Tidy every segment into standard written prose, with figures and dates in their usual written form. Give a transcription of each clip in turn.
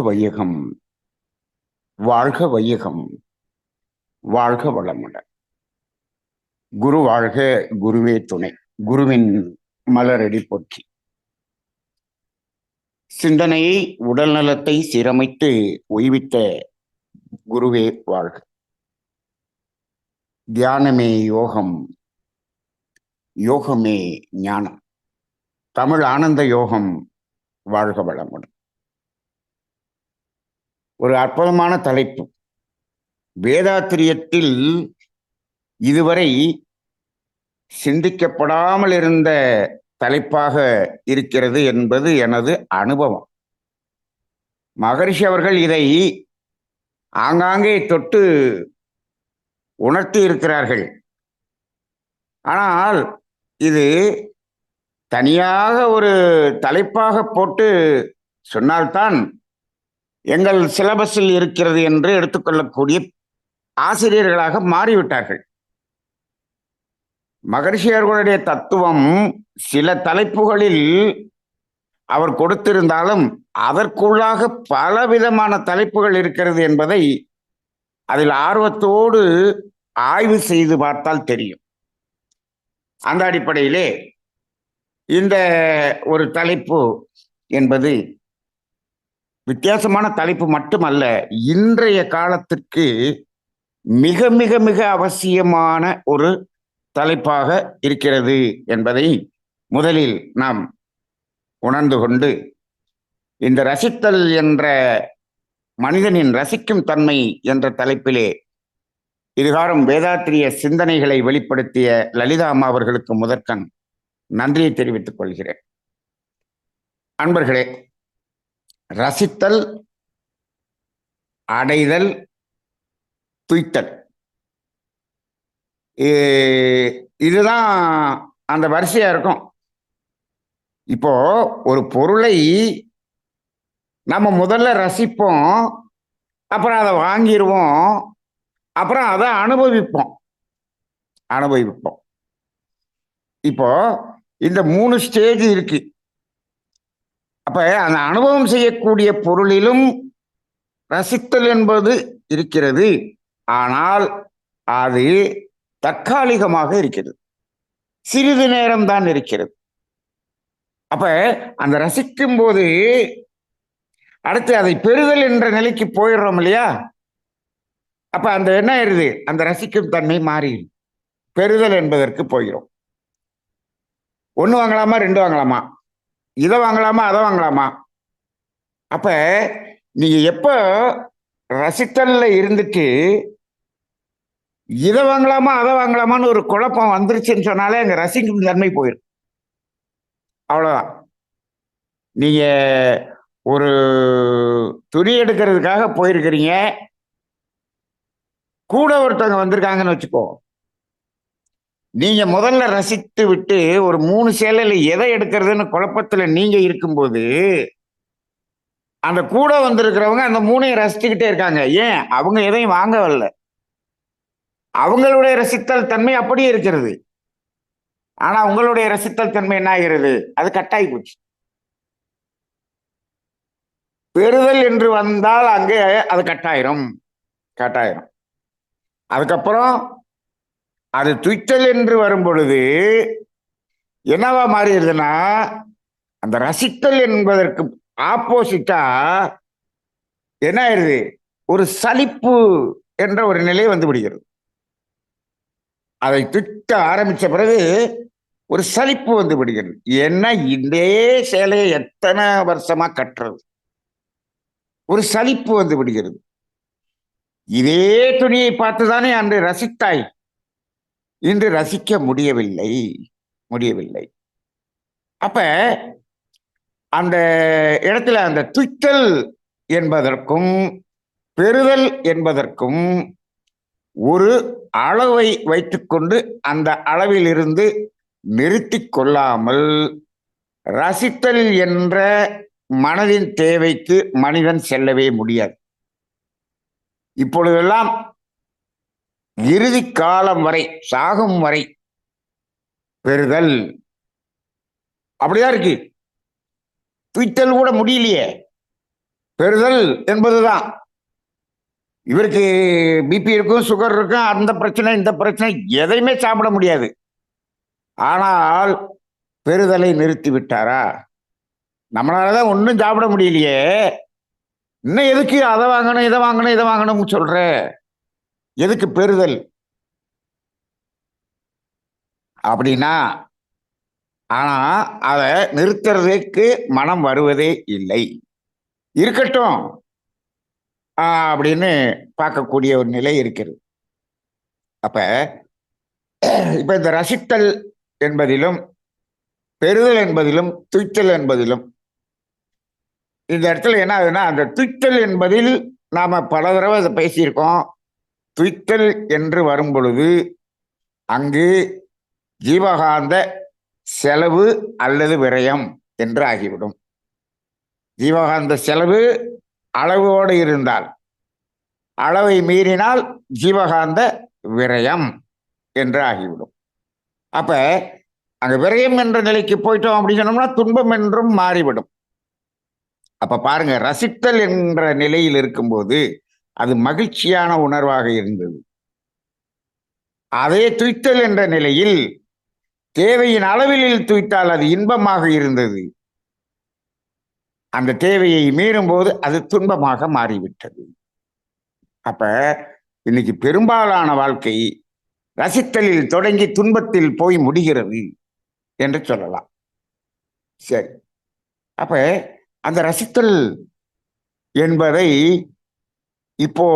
வையகம், வாழ்க வையகம், வாழ்க வளமுடன். குரு வாழ்க, குருவே துணை. குருவின் மலரடி போற்றி. சிந்தனையை, உடல் நலத்தை சீரமைத்து உய்வித்த குருவே வாழ்க. தியானமே யோகம், யோகமே ஞானம். தமிழ் ஆனந்த யோகம். வாழ்க வளமுடன். ஒரு அற்புதமான தலைப்பு. வேதாத்திரியத்தில் இதுவரை சிந்திக்கப்படாமல் இருந்த தலைப்பாக இருக்கிறது என்பது எனது அனுபவம். மகரிஷி அவர்கள் இதை ஆங்காங்கே தொட்டு உணர்த்தி இருக்கிறார்கள். ஆனால் இது தனியாக ஒரு தலைப்பாக போட்டு சொன்னால்தான் எங்கள் சிலபஸில் இருக்கிறது என்று எடுத்துக்கொள்ளக்கூடிய ஆசிரியர்களாக மாறிவிட்டார்கள். மகரிஷி அவர்களுடைய தத்துவம் சில தலைப்புகளில் அவர் கொடுத்திருந்தாலும் அதற்குள்ளாக பலவிதமான தலைப்புகள் இருக்கிறது என்பதை அதில் ஆர்வத்தோடு ஆய்வு செய்து பார்த்தால் தெரியும். அந்த அடிப்படையிலே இந்த ஒரு தலைப்பு என்பது வித்தியாசமான தலைப்பு மட்டுமல்ல, இன்றைய காலத்திற்கு மிக மிக மிக அவசியமான ஒரு தலைப்பாக இருக்கிறது என்பதை முதலில் நாம் உணர்ந்து கொண்டு, இந்த ரசித்தல் என்ற மனிதனின் ரசிக்கும் தன்மை என்ற தலைப்பிலே இதுகாரம் வேதாத்திரிய சிந்தனைகளை வெளிப்படுத்திய லலிதா அம்மா அவர்களுக்கு முதற்கண் நன்றியை தெரிவித்துக் கொள்கிறேன். அன்பர்களே, ரசித்தல், அடைதல், துய்த்தல், இதுதான் அந்த வரிசையா இருக்கும். இப்போ ஒரு பொருளை நம்ம முதல்ல ரசிப்போம், அப்புறம் அதை வாங்கிடுவோம், அப்புறம் அதை அனுபவிப்போம். இப்போ இந்த 3 ஸ்டேஜ் இருக்கு. அப்ப அந்த அனுபவம் செய்யக்கூடிய பொருளிலும் ரசித்தல் என்பது இருக்கிறது. ஆனால் அது தற்காலிகமாக இருக்கிறது, சிறிது நேரம்தான் இருக்கிறது. அப்ப அந்த ரசிக்கும் போது அடுத்து அதை பெறுதல் என்ற நிலைக்கு போயிடுறோம் இல்லையா? அப்ப அந்த என்ன ஆயிருது, அந்த ரசிக்கும் தன்மை மாறிடுது, பெறுதல் என்பதற்கு போயிடும். 1 வாங்கலாமா, 2 வாங்கலாமா, இதை வாங்கலாமா, அதை வாங்கலாமா. அப்ப நீங்க எப்ப ரசித்தல்ல இருந்துட்டு இதை வாங்கலாமா, அதை வாங்கலாமான்னு ஒரு குழப்பம் வந்துருச்சுன்னு சொன்னாலே அங்க ரசிக்கும் தன்மை போயிடும். அவ்வளவுதான். நீங்க ஒரு துணி எடுக்கிறதுக்காக போயிருக்கிறீங்க, கூட ஒருத்தவங்க வந்திருக்காங்கன்னு வச்சுக்கோ. நீங்க முதல்ல ரசித்து விட்டு ஒரு 3 சேலையில எதை எடுக்கிறதுன்னு குழப்பத்துல நீங்க இருக்கும்போது அந்த கூட வந்திருக்கிறவங்க அந்த 3ஐயும் ரசிச்சுக்கிட்டே இருக்காங்க. ஏன்? அவங்க எதையும் வாங்க வரல. அவங்களுடைய ரசித்தல் தன்மை அப்படியே இருக்கிறது. ஆனா உங்களுடைய ரசித்தல் தன்மை என்ன ஆகிறது? அது கட்டாயி போச்சு. பெறுதல் என்று வந்தால் அங்கே அது கட்டாயிரும். அதுக்கப்புறம் அது துய்த்தல் என்று வரும் பொழுது என்னவா மாறிடுதுன்னா, அந்த ரசித்தல் என்பதற்கு ஆப்போசிட்டா என்ன ஆயிருது, ஒரு சலிப்பு என்ற ஒரு நிலை வந்து விடுகிறது. அதை துய்க்க ஆரம்பிச்ச பிறகு ஒரு சலிப்பு வந்து விடுகிறது. என்ன, இதே சேலையை எத்தனை வருஷமா கட்டுறது, ஒரு சலிப்பு வந்து விடுகிறது. இதே துணியை பார்த்துதானே அன்று ரசித்தாய், இன்று ரசிக்க முடியவில்லை. அப்ப அந்த இடத்துல அந்த துய்த்தல் என்பதற்கும் பெறுதல் என்பதற்கும் ஒரு அளவை வைத்துக்கொண்டு அந்த அளவில் இருந்து நிறுத்தி கொள்ளாமல் ரசித்தல் என்ற மனதின் தேவைக்கு மனிதன் செல்லவே முடியாது. இப்பொழுதெல்லாம் இறுதி காலம் வரை, சாகும் வரை பெறுதல் அப்படிதான் இருக்கு. துய்த்தல் கூட முடியலையே. பெறுதல் என்பதுதான். இவருக்கு பிபி இருக்கும், சுகர் இருக்கும், அந்த பிரச்சனை இந்த பிரச்சனை எதையுமே சாப்பிட முடியாது. ஆனால் பெறுதலை நிறுத்தி விட்டாரா? நம்மளாலதான் ஒன்றும் சாப்பிட முடியலையே, இன்னும் எதுக்கு அதை வாங்கணும் இதை வாங்கணும் இதை வாங்கணும்னு சொல்ற? எதுக்கு பெறுதல் அப்படின்னா? ஆனா அதை நிறுத்துறதுக்கு மனம் வருவதே இல்லை. இருக்கட்டும் அப்படின்னு பார்க்கக்கூடிய ஒரு நிலை இருக்கிறது. அப்ப இப்ப இந்த ரசித்தல் என்பதிலும் பெறுதல் என்பதிலும் துய்த்தல் என்பதிலும் இந்த இடத்துல என்ன ஆகுதுன்னா, அந்த துய்த்தல் என்பதில் நாம பல தடவை அதை பேசியிருக்கோம். துய்த்தல் என்று வரும் பொழுது அங்கு ஜீவகாந்த செலவு அல்லது விரயம் என்று ஆகிவிடும். ஜீவகாந்த செலவு அளவோடு இருந்தால், அளவை மீறினால் ஜீவகாந்த விரயம் என்று ஆகிவிடும். அப்ப அங்க விரயம் என்ற நிலைக்கு போயிட்டோம் அப்படின்னு சொன்னோம்னா துன்பம் என்றும் மாறிவிடும். அப்ப பாருங்க, ரசித்தல் என்ற நிலையில் இருக்கும்போது அது மகிழ்ச்சியான உணர்வாக இருந்தது. அதே துய்த்தல் என்ற நிலையில் தேவையின் அளவில் துய்த்தால் அது இன்பமாக இருந்தது. அந்த தேவையை மீறும் போது அது துன்பமாக மாறிவிட்டது. அப்ப இன்னைக்கு பெரும்பாலான வாழ்க்கை ரசித்தலில் தொடங்கி துன்பத்தில் போய் முடிகிறது என்று சொல்லலாம். சரி, அப்ப அந்த ரசித்தல் என்பதை இப்போ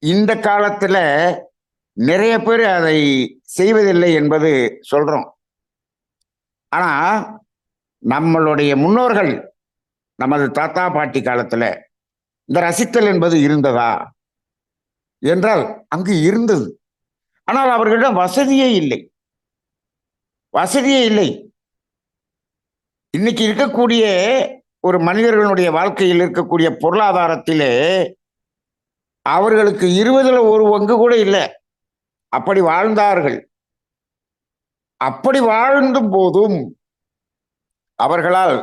இந்த காலத்துல நிறைய பேர் அதை செய்வதில்லை என்பது சொல்றோம். ஆனா நம்மளுடைய முன்னோர்கள், நமது தாத்தா பாட்டி காலத்துல இந்த ரசித்தல் என்பது இருந்ததா என்றால் அங்கு இருந்தது. ஆனால் அவர்களிடம் வசதியே இல்லை. வசதியே இல்லை. இன்னைக்கு இருக்கக்கூடிய ஒரு மனிதர்களுடைய வாழ்க்கையில் இருக்கக்கூடிய பொருளாதாரத்திலே அவர்களுக்கு 20ல் 1 பங்கு கூட இல்லை. அப்படி வாழ்ந்தார்கள். அப்படி வாழ்ந்தும் போதும் அவர்களால்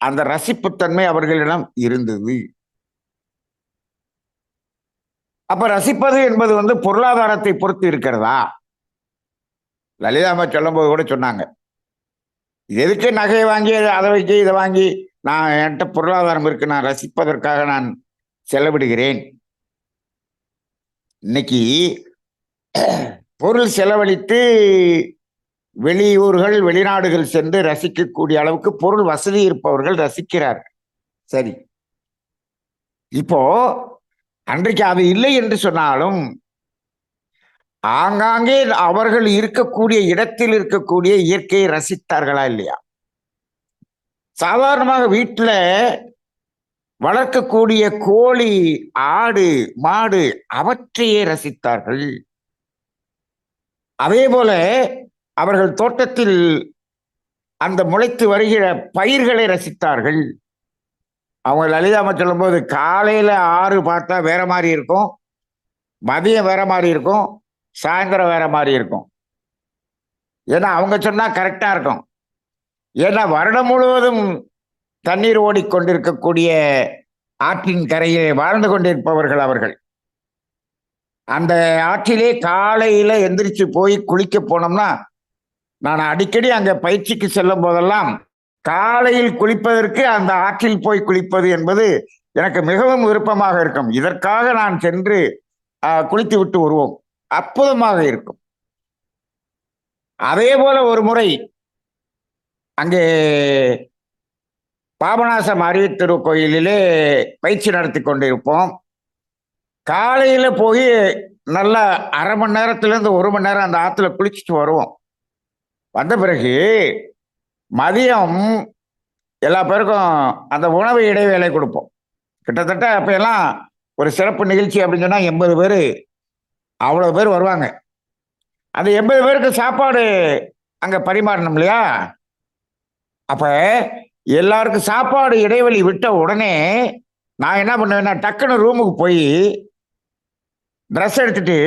அந்த ரசிப்புத்தன்மை அவர்களிடம் இருந்தது. அப்ப ரசிப்பது என்பது பொருளாதாரத்தை பொறுத்து இருக்கிறதா? லலிதாம்மா சொல்லும் போது கூட சொன்னாங்க, எதுக்கு நகையை வாங்கி அதை வச்சு இதை வாங்கி, நான் என்கிட்ட பொருளாதாரம் இருக்கு, நான் ரசிப்பதற்காக நான் செலவிடுகிறேன். இன்னைக்கு பொருள் செலவழித்து வெளியூர்கள் வெளிநாடுகள் சென்று ரசிக்கக்கூடிய அளவுக்கு பொருள் வசதி இருப்பவர்கள் ரசிக்கிறார்கள். சரி, இப்போ அன்றைக்கு அது இல்லை என்று சொன்னாலும் ஆங்காங்கே அவர்கள் இருக்கக்கூடிய இடத்தில் இருக்கக்கூடிய இயற்கையை ரசித்தார்களா இல்லையா? சாதாரணமாக வீட்டில் வளர்க்கக்கூடிய கோழி, ஆடு, மாடு அவற்றையே ரசித்தார்கள். அதே போல அவர்கள் தோட்டத்தில் அந்த முளைத்து வருகிற பயிர்களை ரசித்தார்கள். அவங்க லலிதாம்மா சொல்லும் போது காலையில 6 பார்த்தா வேற மாதிரி இருக்கும், மதியம் வேற மாதிரி இருக்கும், சாயந்தரம் வேற மாதிரி இருக்கும். ஏன்னா அவங்க சொன்னா கரெக்டா இருக்கும். ஏன்னா வருடம் முழுவதும் தண்ணீர் ஓடிக்கொண்டிருக்கக்கூடிய ஆற்றின் கரையிலே வாழ்ந்து கொண்டிருப்பவர்கள் அவர்கள். அந்த ஆற்றிலே காலையில எந்திரிச்சு போய் குளிக்க போனோம்னா, நான் அடிக்கடி அங்க பயிற்சிக்கு செல்லும் போதெல்லாம் காலையில் குளிப்பதற்கு அந்த ஆற்றில் போய் குளிப்பது என்பது எனக்கு மிகவும் விருப்பமாக இருக்கும். இதற்காக நான் சென்று குளித்து விட்டு வருவோம். அற்புதமாக இருக்கும். அதே போல ஒரு முறை அங்கே பாபநாசம் அரிய திருக்கோயிலிலே பயிற்சி நடத்தி கொண்டிருப்போம். காலையில போய் நல்லா 1/2 மணி நேரத்திலிருந்து 1 மணி நேரம் அந்த ஆத்துல குளிச்சுட்டு வருவோம். வந்த பிறகு மதியம் எல்லா பேருக்கும் அந்த உணவு இடைவேளை கொடுப்போம். கிட்டத்தட்ட அப்ப எல்லாம் ஒரு சிறப்பு நிகழ்ச்சி அப்படின்னு சொன்னா 80 பேர், அவ்வளவு பேர் வருவாங்க. அந்த 80 பேருக்கு சாப்பாடு அங்க பரிமாறணும் இல்லையா? அப்ப எல்லாருக்கும் சாப்பாடு இடைவெளி விட்ட உடனே நான் என்ன பண்ணுவேன்னா, டக்குன்னு ரூமுக்கு போய் ட்ரெஸ் எடுத்துட்டு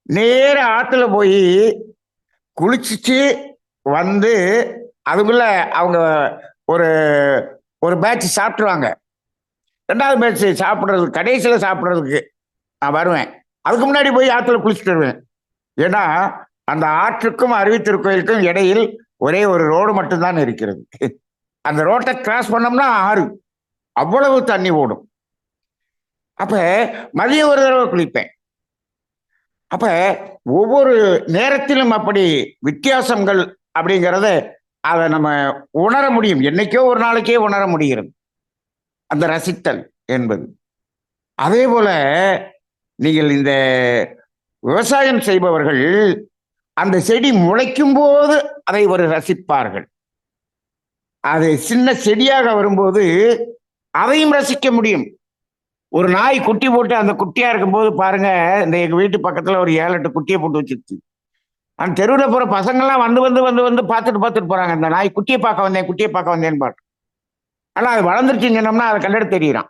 நேர ஆத்துல போய் குளிச்சுட்டு வந்து அதுக்குள்ள அவங்க ஒரு ஒரு பேட்ச் சாப்பிட்டுருவாங்க. 2வது பேட்ச் சாப்பிட்றதுக்கு கடைசியில் சாப்பிட்றதுக்கு நான் வருவேன். அதுக்கு முன்னாடி போய் ஆற்றுல குளிச்சுட்டு வருவேன். ஏன்னா அந்த ஆற்றுக்கும் அருவித்திருக்கோயிலுக்கும் இடையில் ஒரே ஒரு ரோடு மட்டும்தான் இருக்கிறது. அந்த ரோட்டை கிராஸ் பண்ணோம்னா ஆறு, அவ்வளவு தண்ணி ஓடும். அப்ப மதியம் ஒரு தடவை குளிப்பேன். அப்ப ஒவ்வொரு நேரத்திலும் அப்படி வித்தியாசங்கள் அப்படிங்கிறத அதை நம்ம உணர முடியும். என்னைக்கோ ஒரு நாளைக்கே உணர முடிகிறது அந்த ரசித்தல் என்பது. அதே போல நீங்கள் இந்த விவசாயம் செய்பவர்கள் அந்த செடி முளைக்கும் போது அதை ஒரு ரசிப்பார்கள். அது சின்ன செடியாக வரும்போது அதையும் ரசிக்க முடியும். ஒரு நாய் குட்டி போட்டு அந்த குட்டியா இருக்கும்போது பாருங்க, இந்த எங்க வீட்டு பக்கத்துல ஒரு 7-8 குட்டியை போட்டு வச்சிருச்சு. அந்த தெருவில் போற பசங்கள்லாம் வந்து வந்து வந்து வந்து பார்த்துட்டு போறாங்க. இந்த நாய் குட்டியை பார்க்க வந்தேன்னு பாட்டு. ஆனா அது வளர்ந்துருச்சுன்னு சொன்னோம்னா அதை கண்டெடுத்து தெரியுறான்.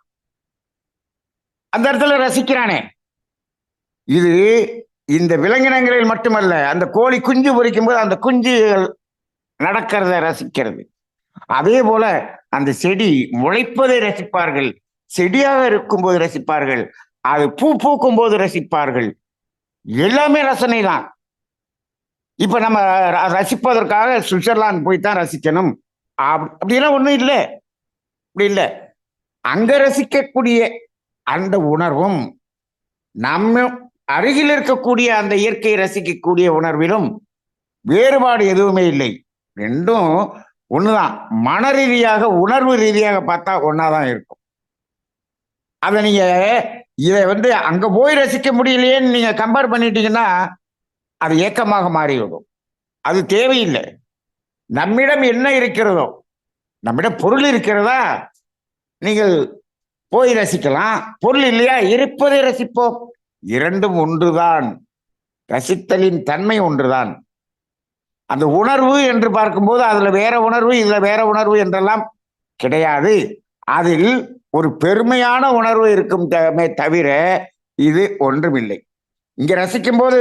அந்த இடத்துல ரசிக்கிறானே. இது இந்த விலங்கினங்களில் மட்டுமல்ல, அந்த கோழி குஞ்சு பொரிக்கும் போது அந்த குஞ்சுகள் நடக்கிறத ரசிக்கிறது. அதே போல அந்த செடி முளைப்பதை ரசிப்பார்கள், செடியாக இருக்கும்போது ரசிப்பார்கள், அது பூ பூக்கும் போது ரசிப்பார்கள். எல்லாமே ரசனை தான். இப்ப நம்ம ரசிப்பதற்காக சுவிட்சர்லாந்து போய் தான் ரசிக்கணும் அப்படிலாம் ஒண்ணும் இல்லை. அப்படி இல்லை. அங்க ரசிக்கக்கூடிய அந்த உணர்வும் நம்ம அருகில் இருக்கக்கூடிய அந்த இயற்கையை ரசிக்கக்கூடிய உணர்விலும் வேறுபாடு எதுவுமே இல்லை. ரெண்டும் ஒண்ணுதான். மன ரீதியாக உணர்வு ரீதியாக பார்த்தா ஒன்னாதான் இருக்கும். அதை நீங்க இதை அங்க போய் ரசிக்க முடியலையேன்னு நீங்க கம்பேர் பண்ணிட்டீங்கன்னா அது ஏக்கமாக மாறிவிடும். அது தேவையில்லை. நம்மிடம் என்ன இருக்கிறதோ, நம்மிடம் பொருள் இருக்கிறதா, நீங்கள் போய் ரசிக்கலாம். பொருள் இல்லையா, இருப்பதை ரசிப்போம். இரண்டும் ஒன்றுதான். ரசித்தலின் தன்மை ஒன்றுதான். அந்த உணர்வு என்று பார்க்கும்போது அதுல வேற உணர்வு, இதுல வேற உணர்வு என்றெல்லாம் கிடையாது. அதில் ஒரு பெருமையான உணர்வு இருக்கும் தவிர இது ஒன்றுமில்லை. இங்க ரசிக்கும் போது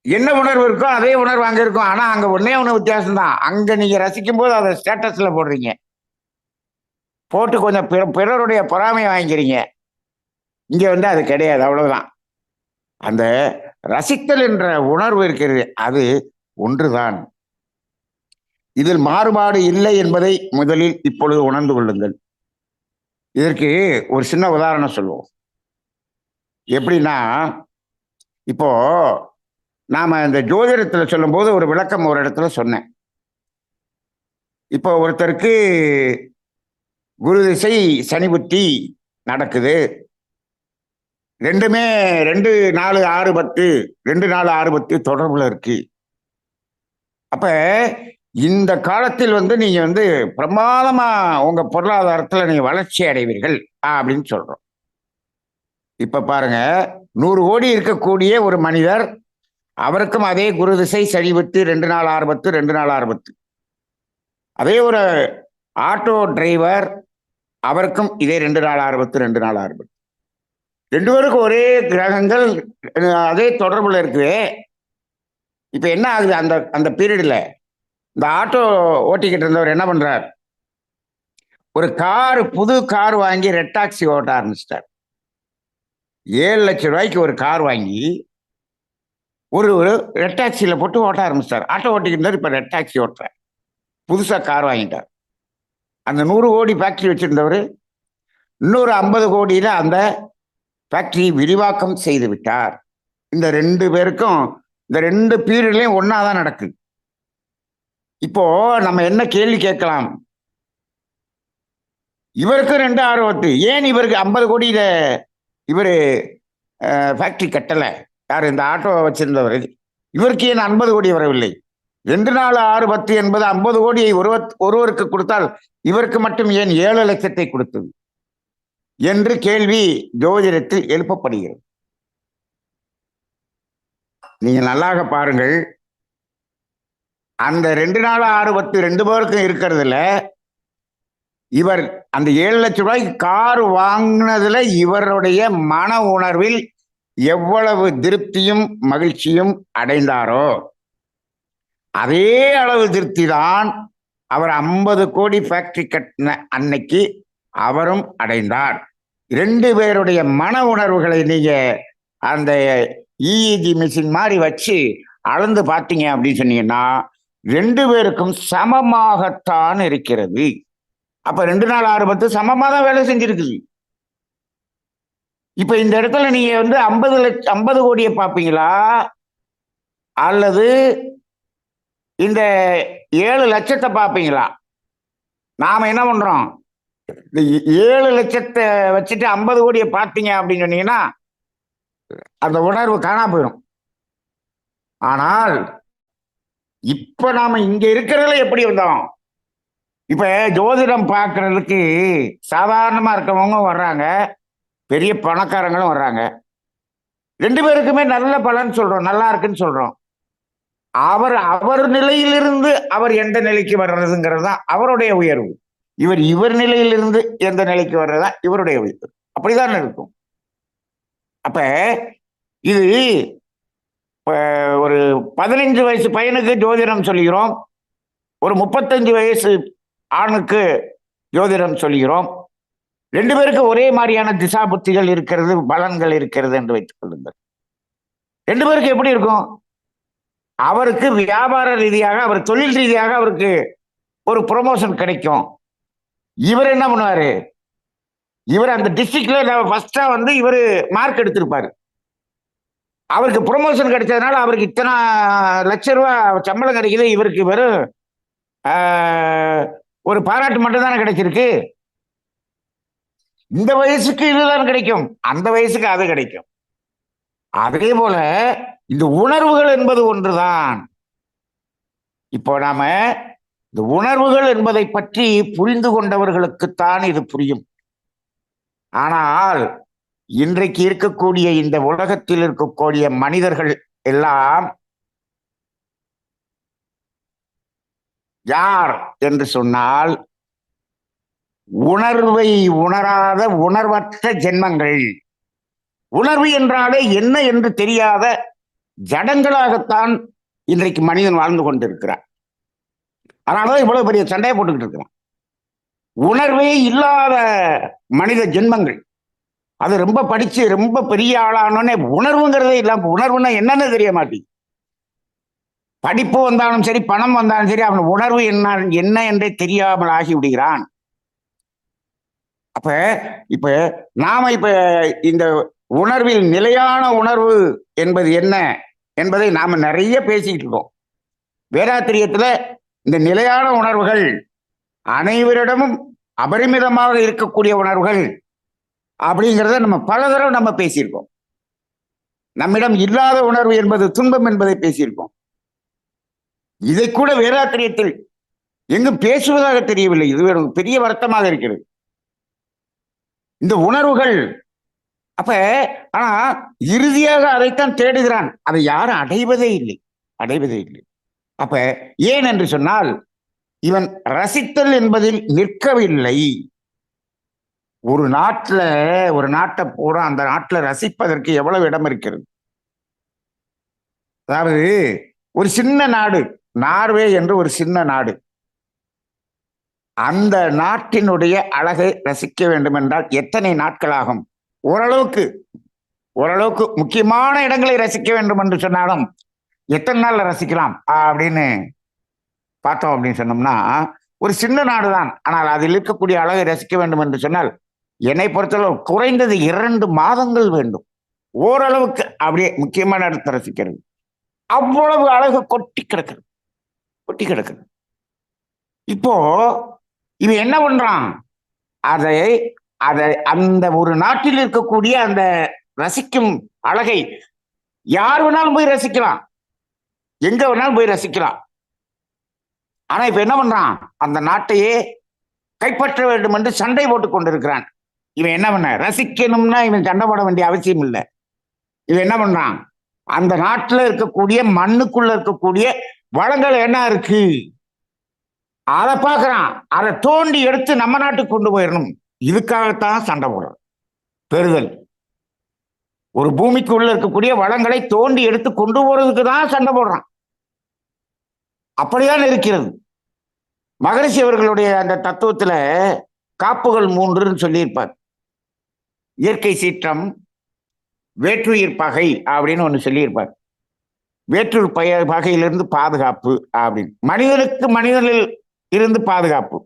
என்ன உணர்வு இருக்கோ அதே உணர்வு அங்க இருக்கும். ஆனா அங்க ஒன்னே ஒண்ணு வித்தியாசம்தான். அங்க நீங்க ரசிக்கும் போது அதை ஸ்டேட்டஸ்ல போடுறீங்க, போட்டு கொஞ்சம் பிறருடைய பொறாமையை வாங்கிக்கிறீங்க. இங்க அது கிடையாது. அவ்வளவுதான். அந்த ரசித்தல் என்ற உணர்வு இருக்கிறது, அது ஒன்றுதான். இதில் மாறுபாடு இல்லை என்பதை முதலில் இப்பொழுது உணர்ந்து கொள்ளுங்கள். இதற்கு ஒரு சின்ன உதாரணம் சொல்லுவோம். எப்படின்னா, இப்போ நாம இந்த ஜோதிடத்துல சொல்லும் போது ஒரு விளக்கம் ஒரு இடத்துல சொன்னேன். இப்போ ஒருத்தருக்கு குரு திசை சனி புத்தி நடக்குது. ரெண்டுமே 2, 4, 6, 10 2, 4, 6, 10 தொடர்புல இருக்கு. அப்ப இந்த காலத்தில் நீங்க பிரமாதமா உங்க பொருளாதாரத்துல நீங்க வளர்ச்சி அடைவீர்கள் அப்படின்னு சொல்றோம். இப்ப பாருங்க, 100 கோடி இருக்கக்கூடிய ஒரு மனிதர், அவருக்கும் அதே குரு திசை சனி புத்தி 2, 4, 6, 10 2, 4, 6, 10. அதே ஒரு ஆட்டோ டிரைவர், அவருக்கும் இதே 2, 4, 6, 10 2, 4, 6, 10. 2 பேருக்கும் ஒரே கிரகங்கள் அதே தொடர்புல இருக்கு. இப்ப என்ன ஆகுது, அந்த அந்த பீரியட்ல இந்த ஆட்டோ ஓட்டிக்கிட்டு இருந்தவர் என்ன பண்றார், ஒரு புது கார் வாங்கி ரெட் டாக்ஸி ஓட்ட ஆரம்பிச்சிட்டார். 7 லட்சம் ரூபாய்க்கு ஒரு கார் வாங்கி ஒரு ரெட் டாக்ஸியில போட்டு ஓட்ட ஆரம்பிச்சிட்டார். ஆட்டோ ஓட்டிக்கிட்டு இப்ப ரெட் டாக்ஸி ஓட்டுறார். புதுசா கார் வாங்கிட்டார். அந்த 100 கோடி ஃபேக்டரி வச்சிருந்தவர் இன்னொரு 50 கோடியில அந்த ஃபேக்டரி விரிவாக்கம் செய்து விட்டார். இந்த 2 பேருக்கும் இந்த 2 பீரியட்லயும் ஒன்னாதான் நடக்குது. இப்போ நம்ம என்ன கேள்வி கேட்கலாம், இவருக்கு 2, 6, 10, ஏன் இவருக்கு 50 கோடியில இவரு ஃபேக்டரி கட்டல? யார் இந்த ஆட்டோ வச்சிருந்தவர், இவருக்கு ஏன் 50 கோடி வரவில்லை? 2, 4, 6, 10 என்பது 50 கோடியை ஒருவருக்கு கொடுத்தால் இவருக்கு மட்டும் ஏன் 7 லட்சத்தை கொடுத்தது என்று கேள்வி ஜோதிடத்தில் எழுப்பப்படுகிறது. நீங்க நல்லாக பாருங்கள், அந்த 2, 4, 6, 10 2 பேருக்கும் இருக்கிறதுல இவர் அந்த 7 லட்சம் ரூபாய்க்கு கார் வாங்கினதுல இவருடைய மன உணர்வில் எவ்வளவு திருப்தியும் மகிழ்ச்சியும் அடைந்தாரோ அதே அளவு திருப்தி தான் அவர் 50 கோடி ஃபேக்டரி கட்டின அன்னைக்கு அவரும் அடைந்தார். 2 பேருடைய மன உணர்வுகளை நீங்க அந்த இஇஜி மிஷின் மாதிரி வச்சு அளந்து பார்த்தீங்க அப்படின்னு சொன்னீங்கன்னா 2 பேருக்கும் சமமாகத்தான் இருக்கிறது. அப்ப 2 நாள் 6 10 சமமா தான் வேலை செஞ்சிருக்குது. இப்ப இந்த இடத்துல நீங்க 50 கோடியை பார்ப்பீங்களா அல்லது இந்த 7 லட்சத்தை பார்ப்பீங்களா? நாம என்ன பண்றோம்? இந்த 7 லட்சத்தை வச்சுட்டு 50 கோடியை பார்த்தீங்க அப்படின்னு சொன்னீங்கன்னா அந்த உணர்வு காணா போயிடும். ஆனால் இப்ப நாம இங்க இருக்கிறதுல எப்படி வந்தோம்? இப்ப ஜோதிடம் பார்க்கறதுக்கு சாதாரணமா இருக்கவங்க வர்றாங்க, பெரிய பணக்காரங்களும் வர்றாங்க. 2 பேருக்குமே நல்ல பலன் சொல்றோம், நல்லா இருக்குன்னு சொல்றோம். அவர் நிலையிலிருந்து அவர் எந்த நிலைக்கு வர்றதுங்கிறது தான் அவருடைய உயர்வு. இவர் நிலையிலிருந்து எந்த நிலைக்கு வர்றதா இவருடைய உயர்வு. அப்படிதான் இருக்கும். அப்ப இது ஒரு 15 வயசு பையனுக்கு ஜோதிடம் சொல்லுகிறோம், ஒரு 35 வயசு ஆணுக்கு ஜோதிடம் சொல்லுகிறோம். 2 பேருக்கு ஒரே மாதிரியான திசா புத்திகள் இருக்கிறது, பலன்கள் இருக்கிறது என்று வைத்துக் கொள்ளுங்கள். 2 பேருக்கு எப்படி இருக்கும்? அவருக்கு வியாபார ரீதியாக, அவர் தொழில் ரீதியாக அவருக்கு ஒரு ப்ரொமோஷன் கிடைக்கும். இவர் என்ன பண்ணுவாரு? இவர் அந்த டிஸ்ட்ரிக்ட்ல ஃபர்ஸ்டா இவர் மார்க் எடுத்திருப்பாரு. அவருக்கு ப்ரொமோஷன் கிடைச்சதுனால அவருக்கு இத்தனை லட்சம் ரூபாய் சம்பளம் கிடைக்குது. இவருக்கு வெறும் ஒரு பாராட்டு மட்டும் தானே கிடைச்சிருக்கு. இந்த வயசுக்கு இதுதான் கிடைக்கும், அந்த வயசுக்கு அது கிடைக்கும். அதே போல இந்த உணர்வுகள் என்பது ஒன்றுதான். இப்போ நாம இந்த உணர்வுகள் என்பதை பற்றி புரிந்து கொண்டவர்களுக்குத்தான் இது புரியும். ஆனால் இன்றைக்கு இருக்கக்கூடிய இந்த உலகத்தில் இருக்கக்கூடிய மனிதர்கள் எல்லாம் யார் என்று சொன்னால் உணர்வை உணராத உணர்வற்ற ஜென்மங்கள். உணர்வு என்றாலே என்ன என்று தெரியாத ஜடங்களாகத்தான் இன்றைக்கு மனிதன் வாழ்ந்து கொண்டிருக்கிறார். அதனாலதான் இவ்வளவு பெரிய சண்டையை போட்டுக்கிட்டு இருக்கிறான். உணர்வே இல்லாத மனித ஜென்மங்கள். அது ரொம்ப படிச்சு ரொம்ப பெரிய ஆளானோன்னே உணர்வுங்கிறதே இல்லாம, உணர்வுன்னா என்னன்னு தெரிய மாட்டேங்குது. படிப்பு வந்தாலும் சரி, பணம் வந்தாலும் சரி, அவன் உணர்வு என்ன என்றே தெரியாமல் ஆகி விடுகிறான். இப்ப நாம இந்த உணர்வில் நிலையான உணர்வு என்பது என்ன என்பதை நாம நிறைய பேசிக்கிட்டு இருக்கோம். வேதாத்திரியத்துல இந்த நிலையான உணர்வுகள் அனைவரிடமும் அபரிமிதமாக இருக்கக்கூடிய உணர்வுகள் அப்படிங்கிறத நம்ம பல தடவை நம்ம பேசியிருக்கோம். நம்மிடம் இல்லாத உணர்வு என்பது துன்பம் என்பதை பேசியிருக்கோம். இதை கூட வேதாத்திரியத்தில் எங்கும் பேசுவதாக தெரியவில்லை. இது ஒரு பெரிய வருத்தமாக இருக்கிறது. இந்த உணர்வுகள் ஆனா இறுதியாக அதைத்தான் தேடுகிறான். அதை யாரும் அடைவதே இல்லை. ஏன் என்று சொன்னால் இவன் ரசித்தல் என்பதில் நிற்கவில்லை. ஒரு நாட்டை பூரா அந்த நாட்டில் ரசிப்பதற்கு எவ்வளவு இடம் இருக்கிறது. அதாவது ஒரு சின்ன நாடு, நார்வே என்று ஒரு சின்ன நாடு. அந்த நாட்டினுடைய அழகை ரசிக்க வேண்டும் என்றால் எத்தனை நாட்கள் ஆகும்? ஓரளவுக்கு முக்கியமான இடங்களை ரசிக்க வேண்டும் என்று சொன்னாலும் எத்தனை நாள்ல ரசிக்கலாம் அப்படின்னு பார்த்தோம் அப்படின்னு சொன்னோம்னா, ஒரு சின்ன நாடுதான். ஆனால் அதில் இருக்கக்கூடிய அழகை ரசிக்க வேண்டும் என்று சொன்னால் என்னை பொறுத்தளவு குறைந்தது 2 மாதங்கள் வேண்டும். ஓரளவுக்கு அப்படியே முக்கியமான இடத்தை ரசிக்கிறது. அவ்வளவு அழகு கொட்டி கிடக்குது. இப்போ இவன் என்ன பண்றான்? அதை அந்த ஒரு நாட்டில் இருக்கக்கூடிய அந்த ரசிக்கும் அழகை யார் வேணாலும் போய் ரசிக்கலாம், எங்க வேணாலும் போய் ரசிக்கலாம். ஆனா இப்ப என்ன பண்றான்? அந்த நாட்டையே கைப்பற்ற வேண்டும் என்று சண்டை போட்டுக் கொண்டிருக்கிறான். இவன் என்ன பண்ண? ரசிக்கணும்னா இவன் சண்டை போட வேண்டிய அவசியம் இல்லை. இவன் என்ன பண்றான்? அந்த நாட்டில் இருக்கக்கூடிய மண்ணுக்குள்ள இருக்கக்கூடிய வளங்கள் என்ன இருக்கு அதை பார்க்கறான். அதை தோண்டி எடுத்து நம்ம நாட்டுக்கு கொண்டு போயிடணும். இதுக்காகத்தான் சண்டை போடுறான். பெறுதல். ஒரு பூமிக்கு உள்ள இருக்கக்கூடிய வளங்களை தோண்டி எடுத்து கொண்டு போறதுக்கு தான் சண்டை போடுறான். அப்படிதான் இருக்கிறது. மகரிஷி அவர்களுடைய அந்த தத்துவத்துல காப்புகள் 3ன்னு சொல்லியிருப்பார். இயற்கை சீற்றம், வேற்றுயிர் பகை அப்படின்னு ஒண்ணு சொல்லியிருப்பார். வேற்றுயிர் பகையிலிருந்து பாதுகாப்பு அப்படின்னு, மனிதனுக்கு மனிதனில் இருந்து பாதுகாப்பு.